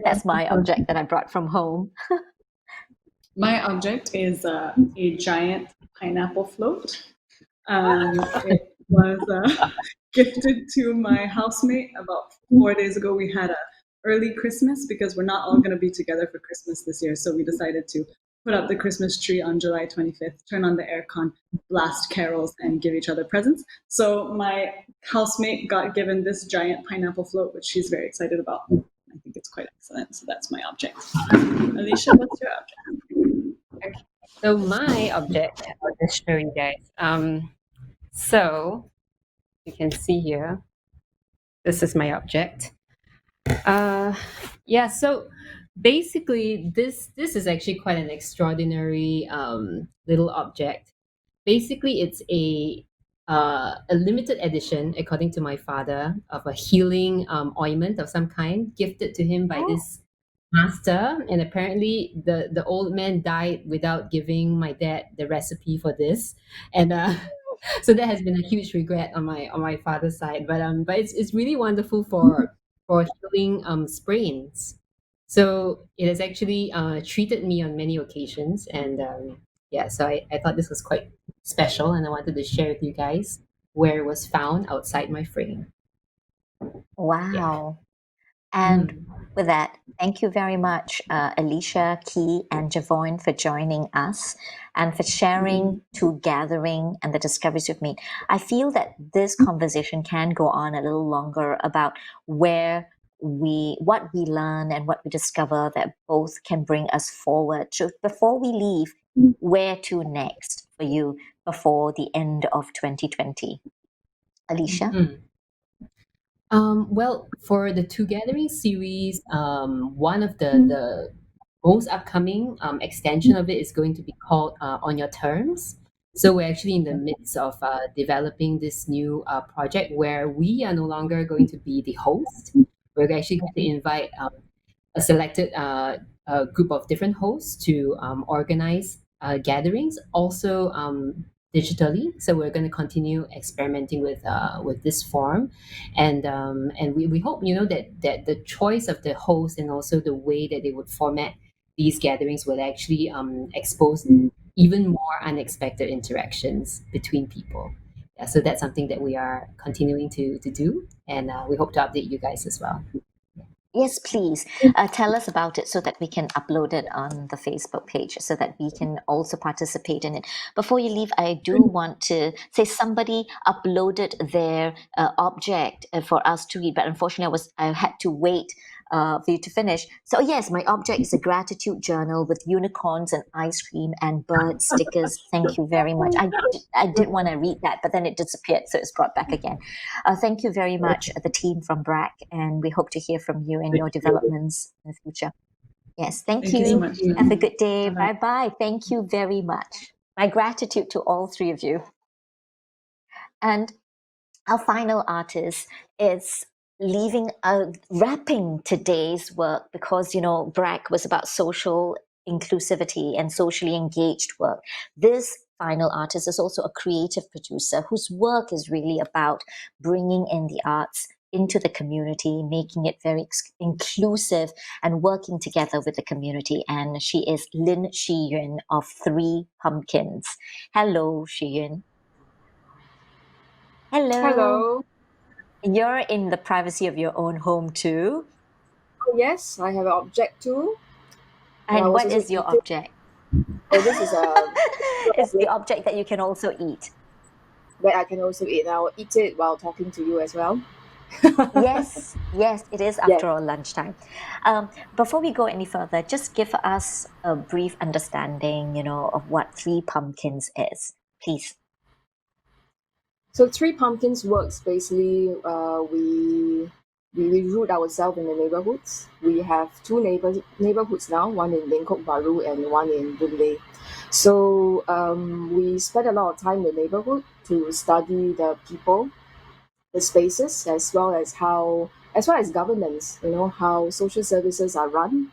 That's my object that I brought from home. My object is a giant pineapple float. It was gifted to my housemate about 4 days ago. We had a early Christmas because we're not all going to be together for Christmas this year. So we decided to put up the Christmas tree on July 25th, turn on the aircon, blast carols, and give each other presents. So my housemate got given this giant pineapple float, which she's very excited about. I think it's quite excellent. So that's my object. Alecia, what's your object? Okay. So my object, I'll just show you guys. So you can see here, this is my object. Yeah, so basically this is actually quite an extraordinary little object. Basically, it's a limited edition, according to my father, of a healing ointment of some kind, gifted to him by this master. And apparently, the old man died without giving my dad the recipe for this, and so that has been a huge regret on my father's side. But it's really wonderful for healing sprains. So it has actually treated me on many occasions, and yeah, so I thought this was quite special, and I wanted to share with you guys where it was found outside my frame. Wow. And with that, thank you very much, Alecia, Key, and Jevon for joining us and for sharing to gathering and the discoveries you've made. I feel that this conversation can go on a little longer about what we learn and what we discover that both can bring us forward. So before we leave, where to next for you before the end of 2020? Alecia? Well, for the Two Gathering series, one of the most upcoming extension of it is going to be called On Your Terms. So we're actually in the midst of developing this new project where we are no longer going to be the host. We're actually going to invite a selected group of different hosts to organize gatherings, also digitally. So we're going to continue experimenting with this form, and we hope that the choice of the host and also the way that they would format these gatherings will actually expose even more unexpected interactions between people. Yeah, so that's something that we are continuing to do, and we hope to update you guys as well. Yes, please. Tell us about it so that we can upload it on the Facebook page so that we can also participate in it. Before you leave, I do want to say somebody uploaded their object for us to read, but unfortunately I had to wait for you to finish. So yes, my object is a gratitude journal with unicorns and ice cream and bird stickers. Thank you very much. I did want to read that, but then it disappeared, so it's brought back again. Thank you very much, the team from Brack, and we hope to hear from you and your developments in the future. Yes, thank you. So much. Have a good day. Bye-bye. Bye-bye. Thank you very much. My gratitude to all three of you. And our final artist is wrapping today's work because, Brack was about social inclusivity and socially engaged work. This final artist is also a creative producer whose work is really about bringing in the arts into the community, making it very inclusive and working together with the community. And she is Lin Shi-yun of Three Pumpkins. Hello, Shi-yun. Hello. Hello. You're in the privacy of your own home too? Oh, yes, I have an object too. And what is your object? Oh, this is it's the object that you can also eat. That I can also eat. I will eat it while talking to you as well. Yes, it is after all lunchtime. Before we go any further, just give us a brief understanding, of what Three Pumpkins is, please. So Three Pumpkins works basically, we root ourselves in the neighborhoods. We have two neighborhoods now, one in Lengkok Bahru and one in Boon Lay. So we spend a lot of time in the neighborhood to study the people, the spaces, as well as governance, how social services are run.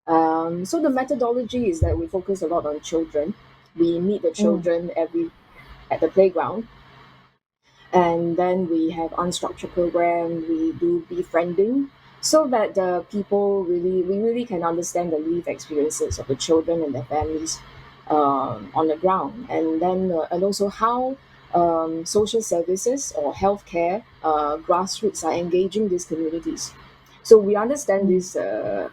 So the methodology is that we focus a lot on children. We meet the children at the playground. And then we have unstructured program, we do befriending, so that the people we really can understand the lived experiences of the children and their families on the ground. And then and also how social services or healthcare grassroots are engaging these communities. So we understand this the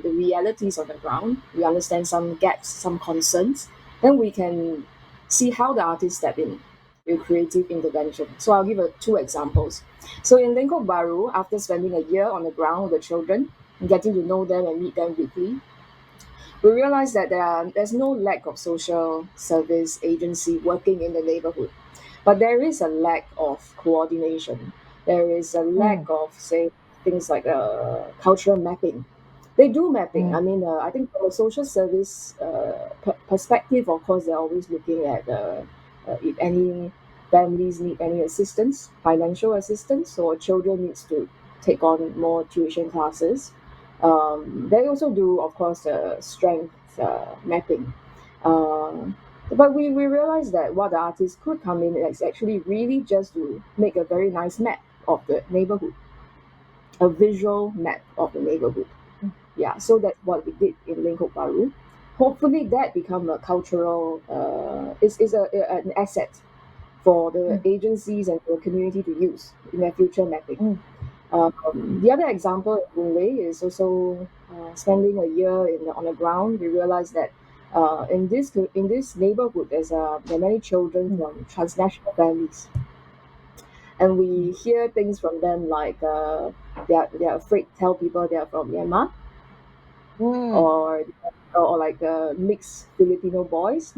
realities on the ground. We understand some gaps, some concerns. Then we can see how the artists step in with creative intervention. So I'll give two examples. So in Lengkok Bahru, after spending a year on the ground with the children, getting to know them and meet them weekly, we realized that there's no lack of social service agency working in the neighborhood, but there is a lack of coordination. There is a lack of, say, things like cultural mapping. They do mapping. I mean, I think from a social service perspective, of course, they're always looking at if any families need any assistance, financial assistance, or children needs to take on more tuition classes. They also do, of course, strength mapping. But we realized that what the artists could come in is actually really just to make a very nice map of the neighborhood, a visual map of the neighborhood. Yeah, so that's what we did in Lengkok Bahru. Hopefully that become a cultural, is an asset for the agencies and the community to use in their future mapping. The other example in Boon is also spending a year on the ground. We realized that in this neighborhood, there are many children from transnational families, and we hear things from them like they're afraid to tell people they are from Myanmar, or like mixed Filipino boys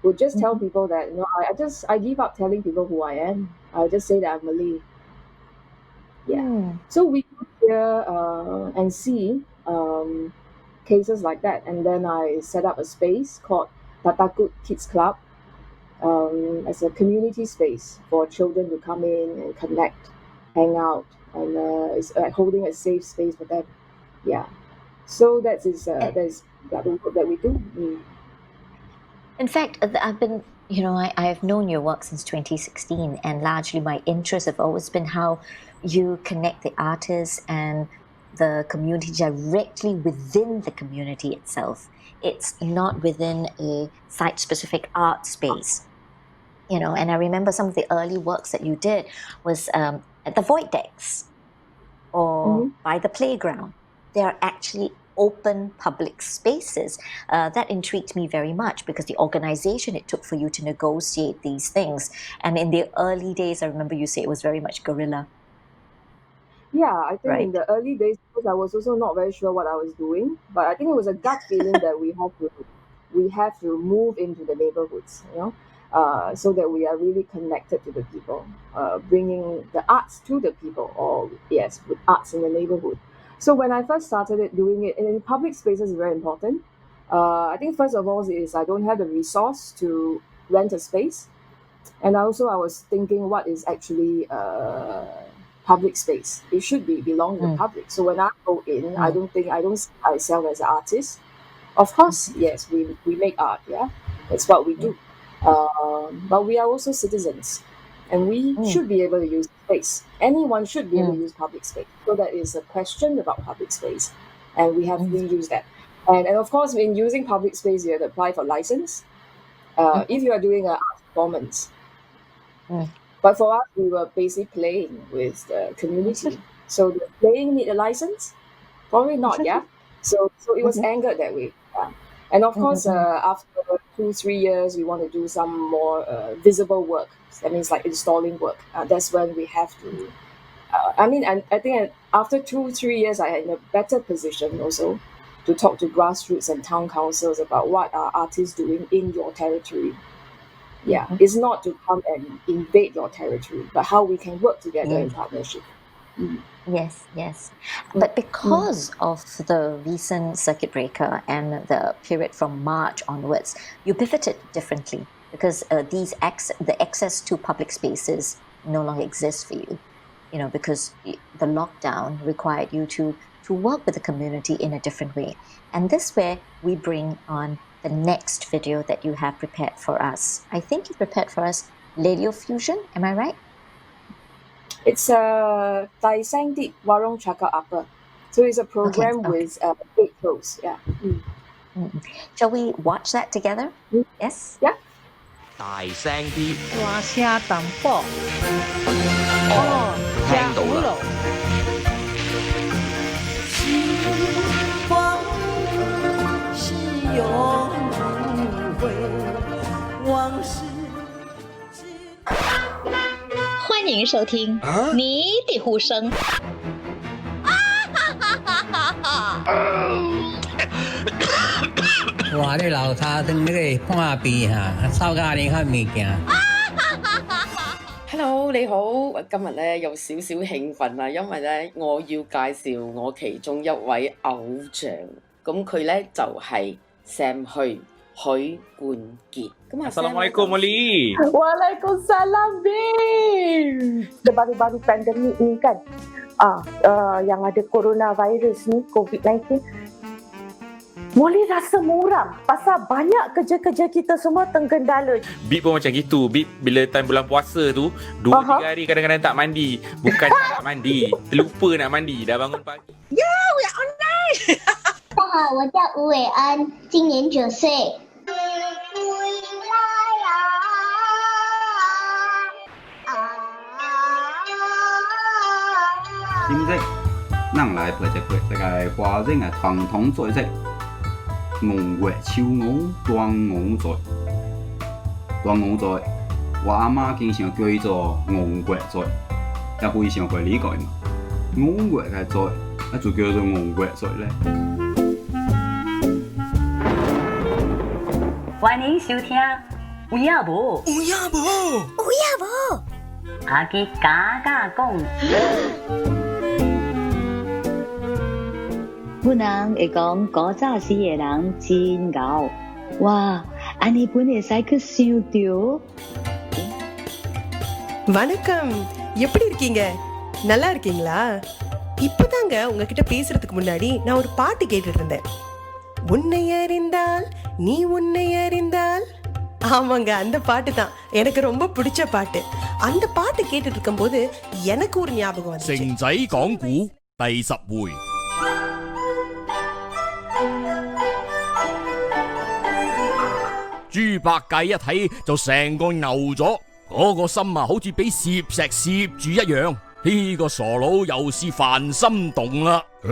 who just tell people that I give up telling people who I am. I just say that I'm Malay. Yeah. So we could hear and see cases like that. And then I set up a space called Tatakut Kids Club as a community space for children to come in and connect, hang out, and it's holding a safe space for them. Yeah. So that is the work that we do. In fact, I've been, I've known your work since 2016, and largely my interests have always been how you connect the artists and the community directly within the community itself. It's not within a site-specific art space, and I remember some of the early works that you did was at the void decks or by the playground. They are actually open public spaces. That intrigued me very much because the organization it took for you to negotiate these things. And in the early days, I remember you say it was very much guerrilla. Yeah, I think right? in the early days, because I was also not very sure what I was doing, but I think it was a gut feeling that we have to move into the neighborhoods, so that we are really connected to the people, bringing the arts to the people, or yes, with arts in the neighborhood. So when I first started doing it in public spaces is very important. I think first of all is I don't have the resource to rent a space, and also I was thinking what is actually public space. It should belong to the public. So when I go in, I don't see myself as an artist. Of course, yes, we make art, yeah, that's what we do. But we are also citizens, and we should be able to use space. Anyone should be able to use public space. So that is a question about public space, and we have to use that. And of course, in using public space, you have to apply for license. If you are doing an art performance. But for us, we were basically playing with the community. So the playing need a license? Probably not, yeah. So it was anchored that way. Yeah. And of course, after 2-3 years, we want to do some more visible work. That means like installing work. That's when we have to. I think after 2-3 years, I had in a better position also to talk to grassroots and town councils about what are artists doing in your territory. Yeah, it's not to come and invade your territory, but how we can work together in partnership. Yes. But because of the recent circuit breaker and the period from March onwards, you pivoted differently because the access to public spaces no longer exists for you. Because the lockdown required you to work with the community in a different way. And this way we bring on the next video that you have prepared for us. I think you prepared for us Lady of Fusion, am I right? It's Tai Sang Di Warong Chaka Upper. So it's a program with 8 shows. Yeah. Shall we watch that together? Yes? Yeah. 大聲啲，大聲淡薄。哦，聽到啦。時光是永回往事。欢迎收听你的呼声。話啲樓下等你哋看邊嚇，收家你看物件。Hello， 你好，今日咧有少少興奮啊，因為咧我要介紹我其中一位偶像，咁佢咧就係 Sam 許冠傑。咁啊 Assalamualaikum Molly. Waalaikumsalam, Bin. Baru-baru pandemik ni kan, yang ada coronavirus ni, COVID-19, Molly rasa muram pasal banyak kerja-kerja kita semua terkendala. Bip pun macam gitu. Bip bila time bulan puasa tu 2-3 hari kadang-kadang tak mandi. Bukan tak mandi, terlupa nak mandi, dah bangun pagi. Yeah, we are online. 大家好，我叫吴伟安，今年9岁。正式，咱来陪一陪世界華人嘅傳統菜式。鵝月秋鵝端午節，端午節，我阿媽經常叫伊做鵝月節，也非常會理解嘛。鵝月嘅節，就叫做鵝月節咧。歡迎收聽有影無？有影無？有影無？阿基假假講。本人會講古早時嘅人真牛，哇！安尼本會使去想到。வணக்கம், எப்படி இருக்கீங்க? நல்லா இருக்கீங்களா? இப்பதாங்க உங்ககிட்ட பேசுறதுக்கு முன்னாடி நான் ஒரு பாட்டு கேட்டுட்டு இருந்தேன். உன்னை அறிந்தால் நீ உன்னை அறிந்தால். ஆமாங்க, அந்த பாட்டு தான் எனக்கு ரொம்ப பிடிச்ச பாட்டு. அந்த பாட்டு கேட்டுட்டு இருக்கும்போது எனக்கு ஒரு ஞாபகம் வந்துச்சு. 城仔講古第10回。豬八戒一睇就成個牛咗，嗰個心啊好似俾攝石攝住一樣。呢個傻佬又是煩心動啦！你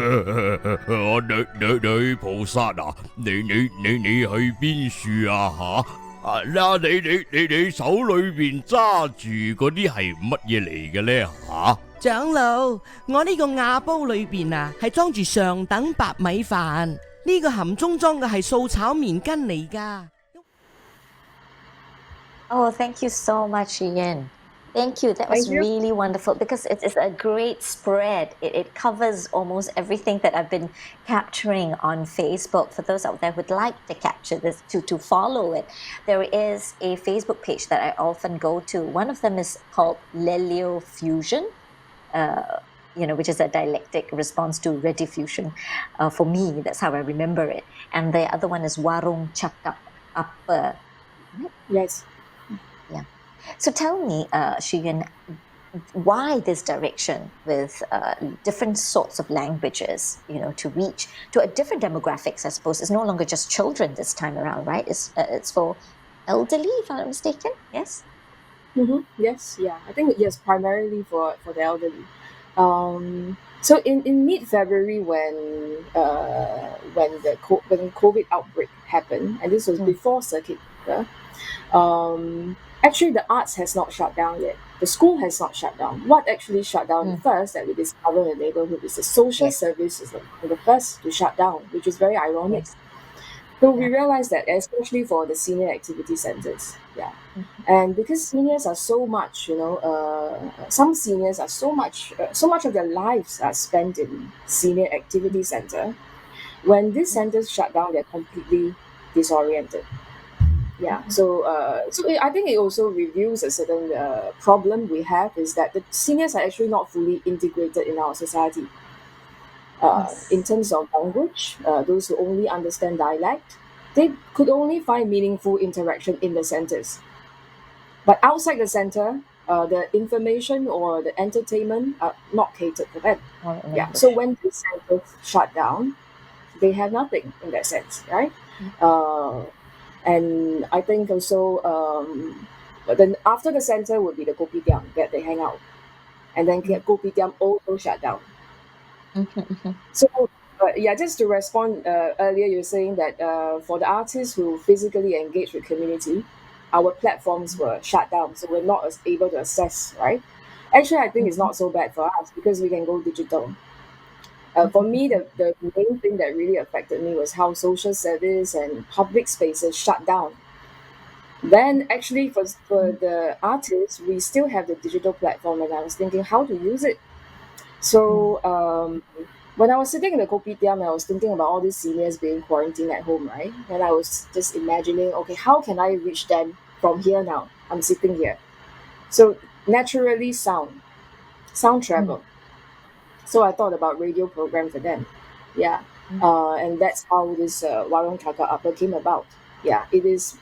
菩薩啊，你去邊處啊嚇？你手裏邊揸住嗰啲係乜嘢嚟嘅咧嚇？長老，我呢個瓦煲裏邊啊係裝住上等白米飯，呢個含中裝嘅係素炒麵筋嚟㗎。Oh, thank you so much, Ian. Thank you. That was really wonderful because it is a great spread. It covers almost everything that I've been capturing on Facebook. For those out there who would like to capture this, to follow it, there is a Facebook page that I often go to. One of them is called Lelio Fusion, which is a dialectic response to rediffusion. For me, that's how I remember it. And the other one is Warung Chaka Upper. Yes. Yeah. So tell me, Shiyan, why this direction with different sorts of languages, to reach to a different demographics, I suppose. It's no longer just children this time around, right? It's for elderly, if I'm not mistaken, yes? Mm-hmm. Yes, yeah. I think, yes, primarily for the elderly. So in mid-February when the COVID outbreak happened, and this was before circuit breaker, actually the arts has not shut down yet. The school has not shut down. What actually shut down first that we discovered in the neighborhood is the social services were the first to shut down, which is very ironic. So we realized that especially for the senior activity centers, and because seniors are so much, some seniors are so much of their lives are spent in senior activity center. When these centers shut down, they're completely disoriented. So I think it also reveals a certain problem we have is that the seniors are actually not fully integrated in our society. In terms of language, those who only understand dialect, they could only find meaningful interaction in the centers. But outside the center, the information or the entertainment are not catered for them. Or in Yeah. English. So when these centers shut down, they have nothing in that sense, right? And I think also, but then after the center would be the kopitiam that they hang out, and then kopitiam also shut down. So yeah, just to respond earlier, you're saying that for the artists who physically engage with community, our platforms were shut down, so we're not able to access, right? Actually, I think it's not so bad for us because we can go digital. For me, the main thing that really affected me was how social service and public spaces shut down. Then actually for the artists, we still have the digital platform, and I was thinking how to use it. So when I was sitting in the kopitiam, I was thinking about all these seniors being quarantined at home, right? And I was just imagining, okay, how can I reach them from here now? I'm sitting here. So naturally sound travel. So I thought about radio program for them. Yeah. And that's how this Warung Chaka Upper came about. Yeah, it is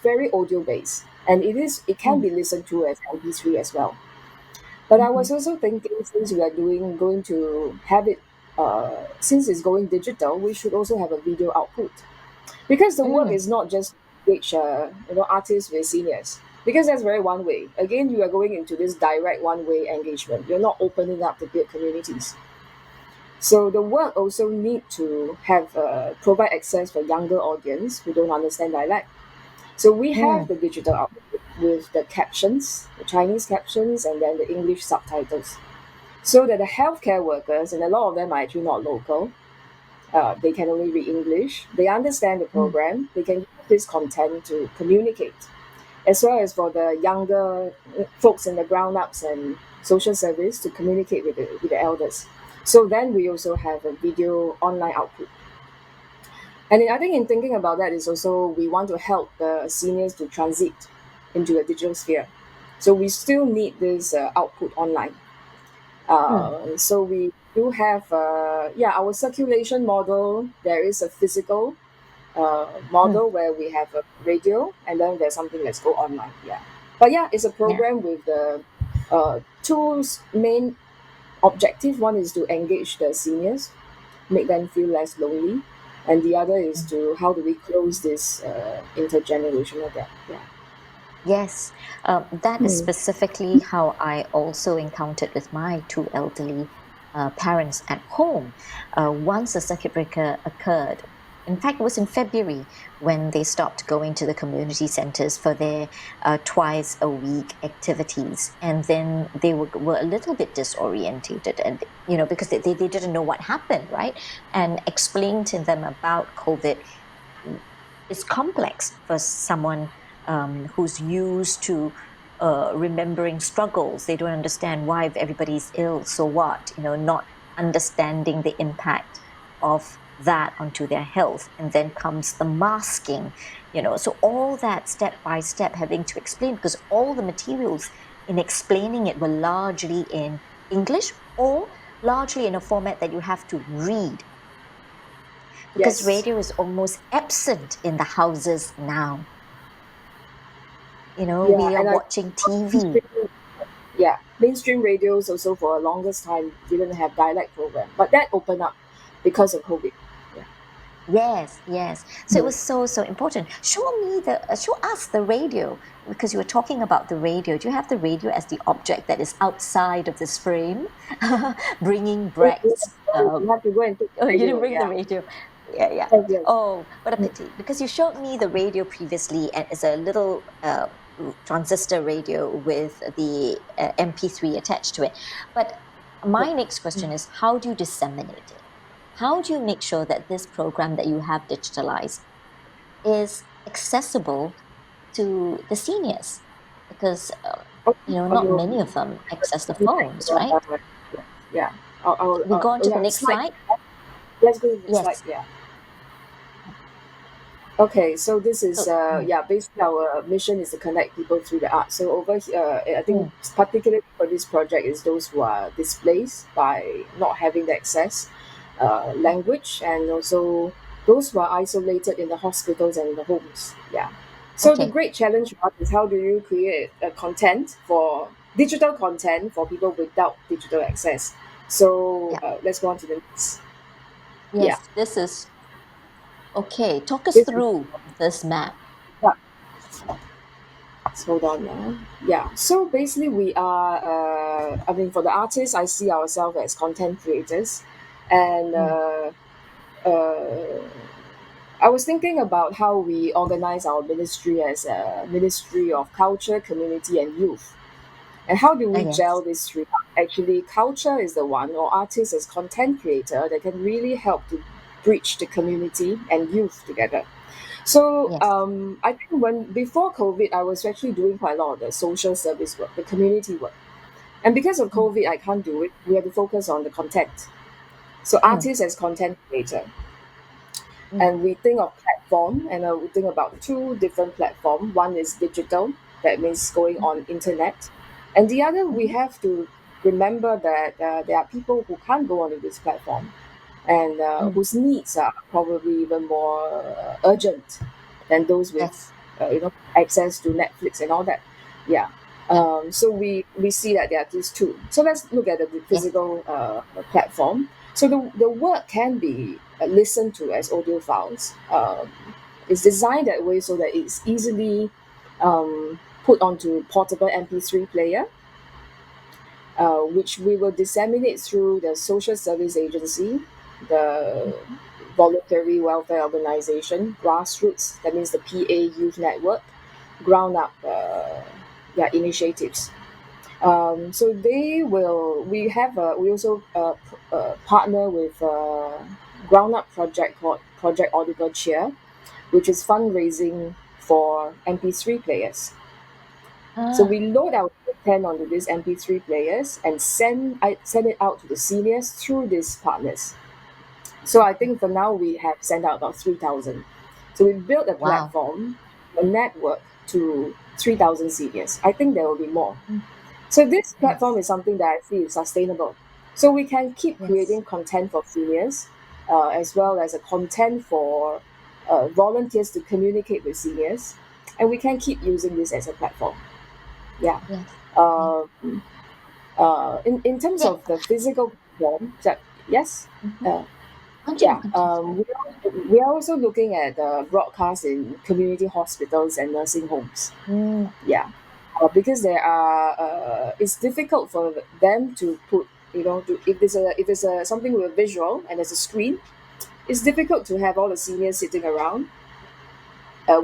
very audio based, and it can be listened to as MP3 as well. But I was also thinking, since we are going to have it, since it's going digital, we should also have a video output, because the work is not just reach artists with seniors, because that's very one way. Again, you are going into this direct one way engagement. You're not opening up to build communities. So the work also need to have provide access for younger audience who don't understand dialect. So we have the digital output with the captions, the Chinese captions, and then the English subtitles, so that the healthcare workers, and a lot of them are actually not local, they can only read English, they understand the program, they can use this content to communicate, as well as for the younger folks in the ground-ups and social service to communicate with the elders. So then we also have a video online output. And I think in thinking about that is also we want to help the seniors to transit into the digital sphere. So we still need this output online. So we do have, our circulation model. There is a physical model where we have a radio, and then there's something that's go online. Yeah. But yeah, it's a program with the two main objective. One is to engage the seniors, make them feel less lonely, and the other is to how do we close this intergenerational gap. Yeah. Yes, that is specifically how I also encountered with my two elderly parents at home. Once the circuit breaker occurred, in fact, it was in February when they stopped going to the community centers for their twice a week activities. And then they were a little bit disorientated, and because they didn't know what happened, right? And explaining to them about COVID is complex for someone who's used to remembering struggles. They don't understand why, if everybody's ill, so what? Not understanding the impact of that onto their health. And then comes the masking, so all that step by step having to explain, because all the materials in explaining it were largely in English or largely in a format that you have to read, because radio is almost absent in the houses now. We are watching TV. Yeah, mainstream radios also for the longest time didn't have dialect program, but that opened up because of COVID. Yes. So it was so important. Show us the radio, because you were talking about the radio. Do you have the radio as the object that is outside of this frame, bringing Brack's? You have to go and take the radio, you didn't bring the radio. Yeah. Yes. Oh, what a pity! Because you showed me the radio previously, and it's a little transistor radio with the MP3 attached to it. But my next question is, how do you disseminate it? How do you make sure that this program that you have digitalized is accessible to the seniors? Because not many of them access the phones, right? Yeah. We go on to the next slide. Let's go to the next slide. Yeah. Okay, so this is basically our mission is to connect people through the art. So over here, I think particularly for this project is those who are displaced by not having the access language, and also those who are isolated in the hospitals and in the homes. Yeah. So the great challenge for us is how do you create digital content for people without digital access. So let's go on to the next. Yes, this is okay. Talk us through this map. Yeah. Hold on now. Yeah. So basically, we are. For the artists, I see ourselves as content creators, and I was thinking about how we organize our ministry as a Ministry of Culture, Community, and Youth. And how do we gel this three? Actually, culture is the one, or artist as content creator, that can really help to bridge the community and youth together. So I think before COVID, I was actually doing quite a lot of the social service work, the community work. And because of COVID, I can't do it. We have to focus on the content. So artist as content creator. And we think of platform, and we think about two different platforms. One is digital, that means going on internet. And the other, we have to remember that there are people who can't go onto this platform and whose needs are probably even more urgent than those with access to Netflix and all that. Yeah. So we see that there are these two. So let's look at the physical platform. So the work can be listened to as audio files. It's designed that way so that it's easily put onto portable MP3 player, which we will disseminate through the social service agency, the voluntary welfare organization, grassroots, that means the PA Youth Network, ground up initiatives. So we also partner with a ground up project called Project Audible Cheer, which is fundraising for MP3 players. So we load our content onto these MP3 players and send it out to the seniors through these partners. So I think for now we have sent out about 3,000. So we built a platform, a network to 3,000 seniors. I think there will be more. So this platform is something that I feel is sustainable. So we can keep creating content for seniors, as well as a content for volunteers to communicate with seniors, and we can keep using this as a platform. Yeah. In terms of the physical platform, yes. We are also looking at broadcast in community hospitals and nursing homes. Yeah. Because there are, it's difficult for them to put, if there's something with a visual and there's a screen, it's difficult to have all the seniors sitting around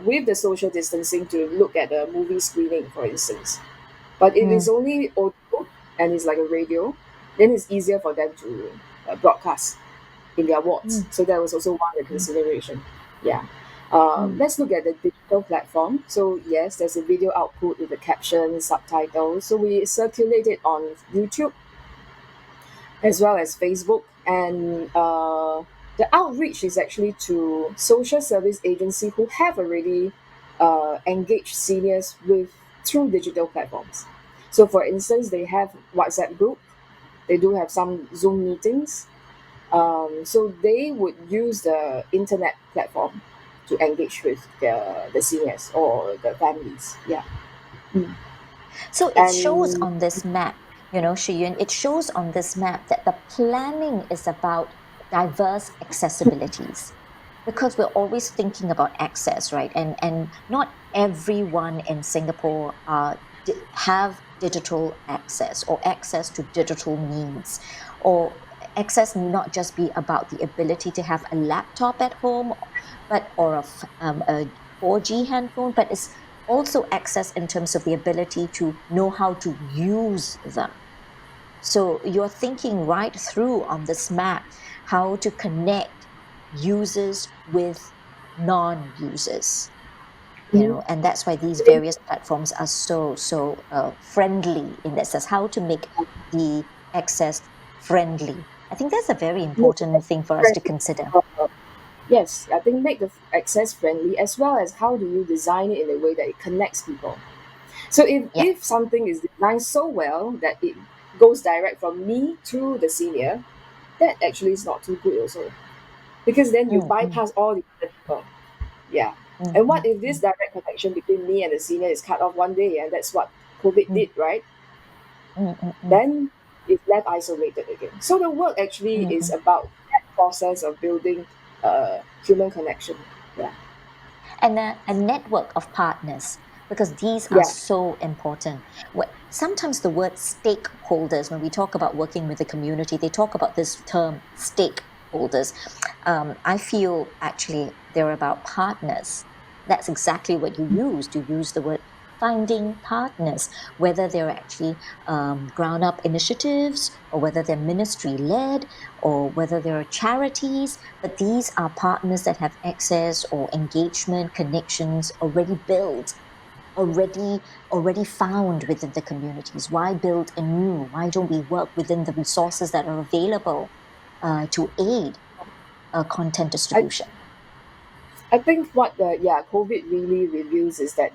with the social distancing to look at a movie screening, for instance. But if it's only audio and it's like a radio, then it's easier for them to broadcast in their wards. So that was also one of the consideration. Yeah. Let's look at the digital platform. So yes, there's a video output with the captions, subtitles. So we circulate it on YouTube as well as Facebook. And the outreach is actually to social service agencies who have already engaged seniors through digital platforms. So for instance, they have WhatsApp group. They do have some Zoom meetings. So they would use the internet platform to engage with the seniors or the families. Yeah. So it shows on this map, Shiyun, it shows on this map that the planning is about diverse accessibilities, because we're always thinking about access, right? And not everyone in Singapore have digital access or access to digital means, or access need not just be about the ability to have a laptop at home, or a 4G handphone, but it's also access in terms of the ability to know how to use them. So you're thinking right through on this map how to connect users with non-users. And that's why these various platforms are so friendly in that sense, how to make the access friendly. I think that's a very important thing for us to consider. Yes, I think make the access friendly, as well as how do you design it in a way that it connects people. So if something is designed so well that it goes direct from me to the senior, that actually is not too good also, because then you bypass all the other people. Yeah. And what if this direct connection between me and the senior is cut off one day, and that's what COVID did, right? Then it's left isolated again. So the work actually is about that process of building human connection. Yeah. And a network of partners, because these are so important. Sometimes the word stakeholders, when we talk about working with the community, they talk about this term stakeholders. I feel actually they're about partners. That's exactly what you used. You used the word finding partners, whether they're actually ground up initiatives or whether they're ministry led or whether there are charities, but these are partners that have access or engagement connections already built, already found within the communities. Why build anew? Why don't we work within the resources that are available to aid content distribution? I think what COVID really reveals is that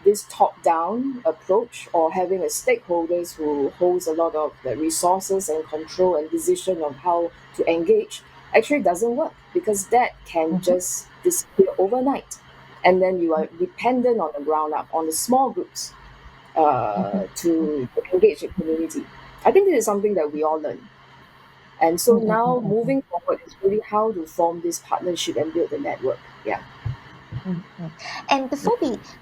this top-down approach, or having a stakeholders who holds a lot of the resources and control and decision of how to engage, actually doesn't work, because that can just disappear overnight, and then you are dependent on the ground up, on the small groups to engage the community. I think this is something that we all learn. And so now moving forward is really how to form this partnership and build the network. Yeah. And before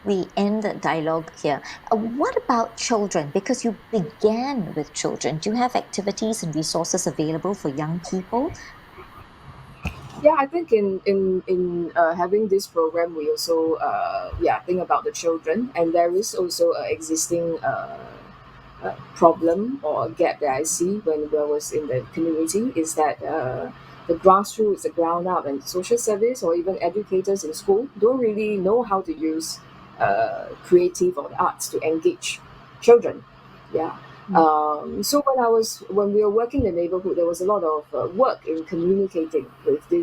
we end the dialogue here, what about children? Because you began with children. Do you have activities and resources available for young people? Yeah, I think in having this program, we also think about the children, and there is also an existing problem or a gap that I see when I was in the community, is that the grassroots, the ground up, and social service or even educators in school don't really know how to use creative or the arts to engage children. Yeah. So when we were working in the neighborhood, there was a lot of work in communicating with the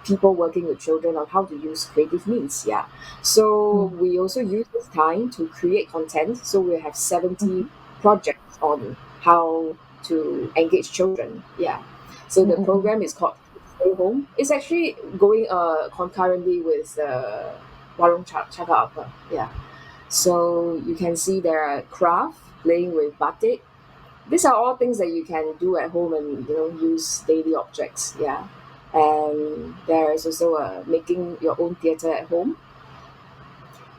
people working with children on how to use creative means. Yeah. So we also use this time to create content. So we have 70 projects on how to engage children. Yeah. So the program is called Stay Home. It's actually going concurrently with Warung Chaka Upper. Yeah. So you can see there are craft, playing with batik. These are all things that you can do at home and use daily objects. Yeah. And there is also making your own theatre at home,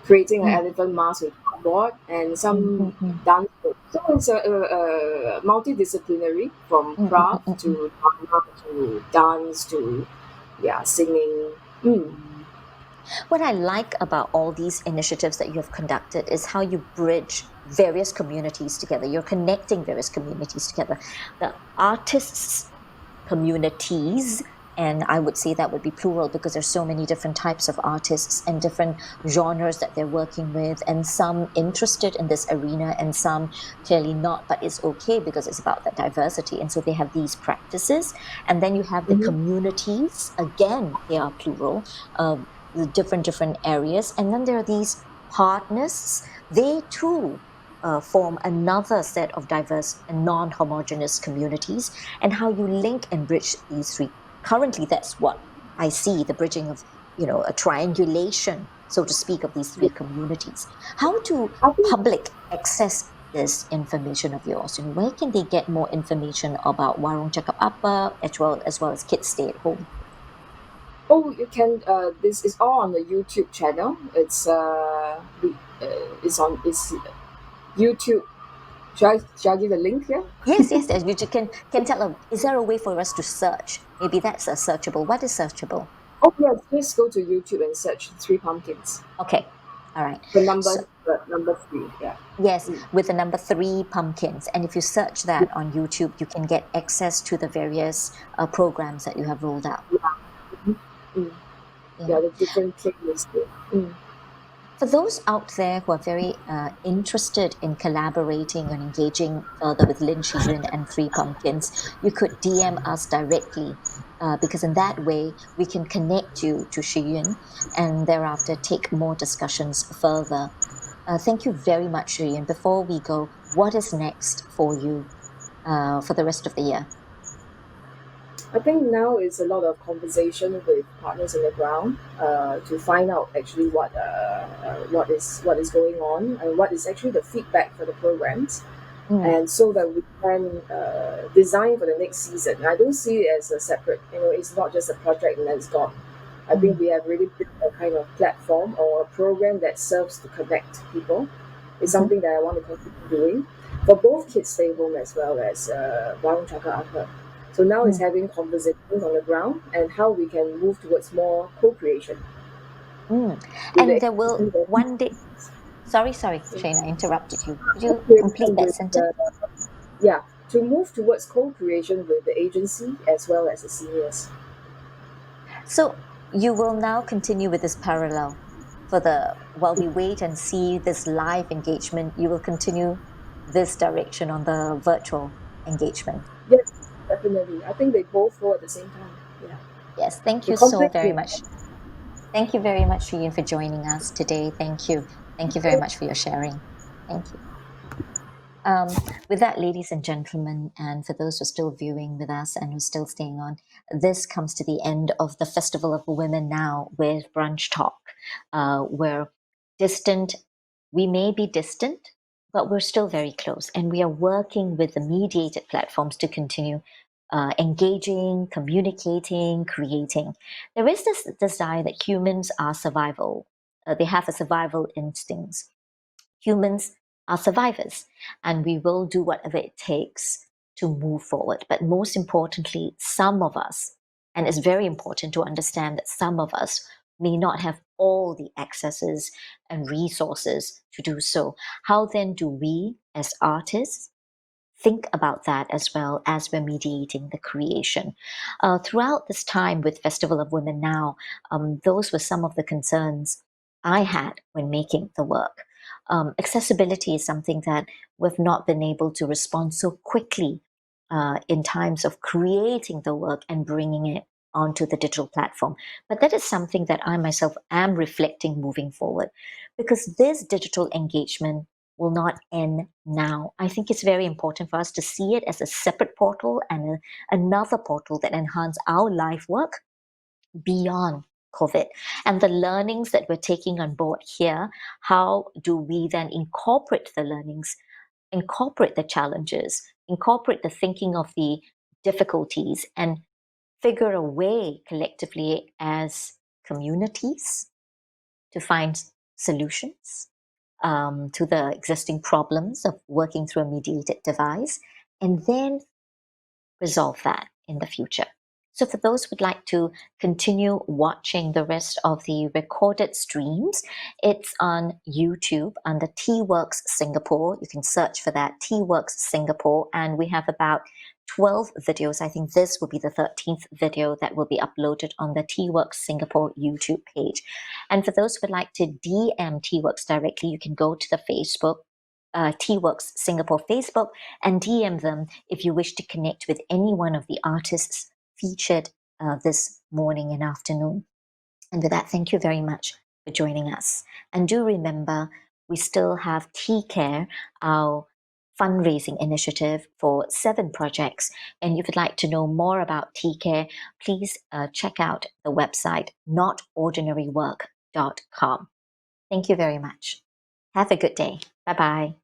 creating an elephant mask with cardboard, and some dance. So it's a multidisciplinary, from craft to drama to dance to singing. What I like about all these initiatives that you have conducted is how you bridge various communities together. You're connecting various communities together. The artists' communities, and I would say that would be plural because there's so many different types of artists and different genres that they're working with, and some interested in this arena and some clearly not, but it's okay because it's about that diversity. And so they have these practices. And then you have the communities, again, they are plural, the different areas. And then there are these partners, they too form another set of diverse and non-homogeneous communities, and how you link and bridge these three. Currently, that's what I see, the bridging of, a triangulation, so to speak, of these three communities. How do public access this information of yours? Where can they get more information about Warung Cakap Apa as well as Kids Stay at Home? Oh, you can. This is all on the YouTube channel. It's YouTube. Should I give the link here? Yes. You can tell them. Is there a way for us to search? Maybe that's a searchable. What is searchable? Oh yes, just go to YouTube and search 3 pumpkins. Okay, all right. The number 3. Yeah. Yes, with the number 3 pumpkins, and if you search that on YouTube, you can get access to the various programs that you have rolled out. Yeah, the different playlists. For those out there who are very interested in collaborating and engaging further with Lin Shiyun and 3 Pumpkins, you could DM us directly because in that way we can connect you to Shiyun and thereafter take more discussions further. Thank you very much, Shiyun. Before we go, what is next for you for the rest of the year? I think now it's a lot of conversation with partners on the ground to find out actually what is going on and what is actually the feedback for the programs, and so that we can design for the next season. I don't see it as a separate. It's not just a project and then it's gone. I think we have really built a kind of platform or a program that serves to connect people. It's something that I want to continue doing for both kids stay home as well as Warung Chaka Akbar. So now it's having conversations on the ground and how we can move towards more co-creation. And there will one day. Sorry, Shane, I interrupted you. Could you complete that sentence? To move towards co-creation with the agency as well as the seniors. So you will now continue with this parallel while we wait and see this live engagement, you will continue this direction on the virtual engagement. Yes, definitely. I think they both flow at the same time. Yeah. Yes, thank you so very much. Thank you very much, Ian, for joining us today. Thank you. Thank you very much for your sharing. Thank you. With that, ladies and gentlemen, and for those who are still viewing with us and who are still staying on, this comes to the end of the Festival of Women now with Brunch Talk. We're distant. We may be distant, but we're still very close, and we are working with the mediated platforms to continue engaging, communicating, creating. There is this desire that humans are survival. They have a survival instincts. Humans are survivors, and we will do whatever it takes to move forward. But most importantly, some of us, and it's very important to understand that some of us may not have all the accesses and resources to do so. How then do we, as artists, think about that as well as we're mediating the creation? Throughout this time with Festival of Women Now, those were some of the concerns I had when making the work. Accessibility is something that we've not been able to respond so quickly in times of creating the work and bringing it onto the digital platform. But that is something that I myself am reflecting moving forward, because this digital engagement will not end now. I think it's very important for us to see it as a separate portal and another portal that enhance our life work beyond COVID. And the learnings that we're taking on board here, how do we then incorporate the learnings, incorporate the challenges, incorporate the thinking of the difficulties, and figure a way collectively as communities to find solutions to the existing problems of working through a mediated device, and then resolve that in the future. So for those who would like to continue watching the rest of the recorded streams, it's on YouTube under T-Works Singapore. You can search for that, T-Works Singapore, and we have about 12 videos. I think this will be the 13th video that will be uploaded on the T-Works Singapore YouTube page. And for those who would like to DM T-Works directly, you can go to the Facebook T-Works Singapore Facebook and DM them if you wish to connect with any one of the artists featured this morning and afternoon. And with that, thank you very much for joining us. And do remember, we still have T-Care, our fundraising initiative for 7 projects. And if you'd like to know more about T-Care, please check out the website notordinarywork.com. Thank you very much. Have a good day. Bye-bye.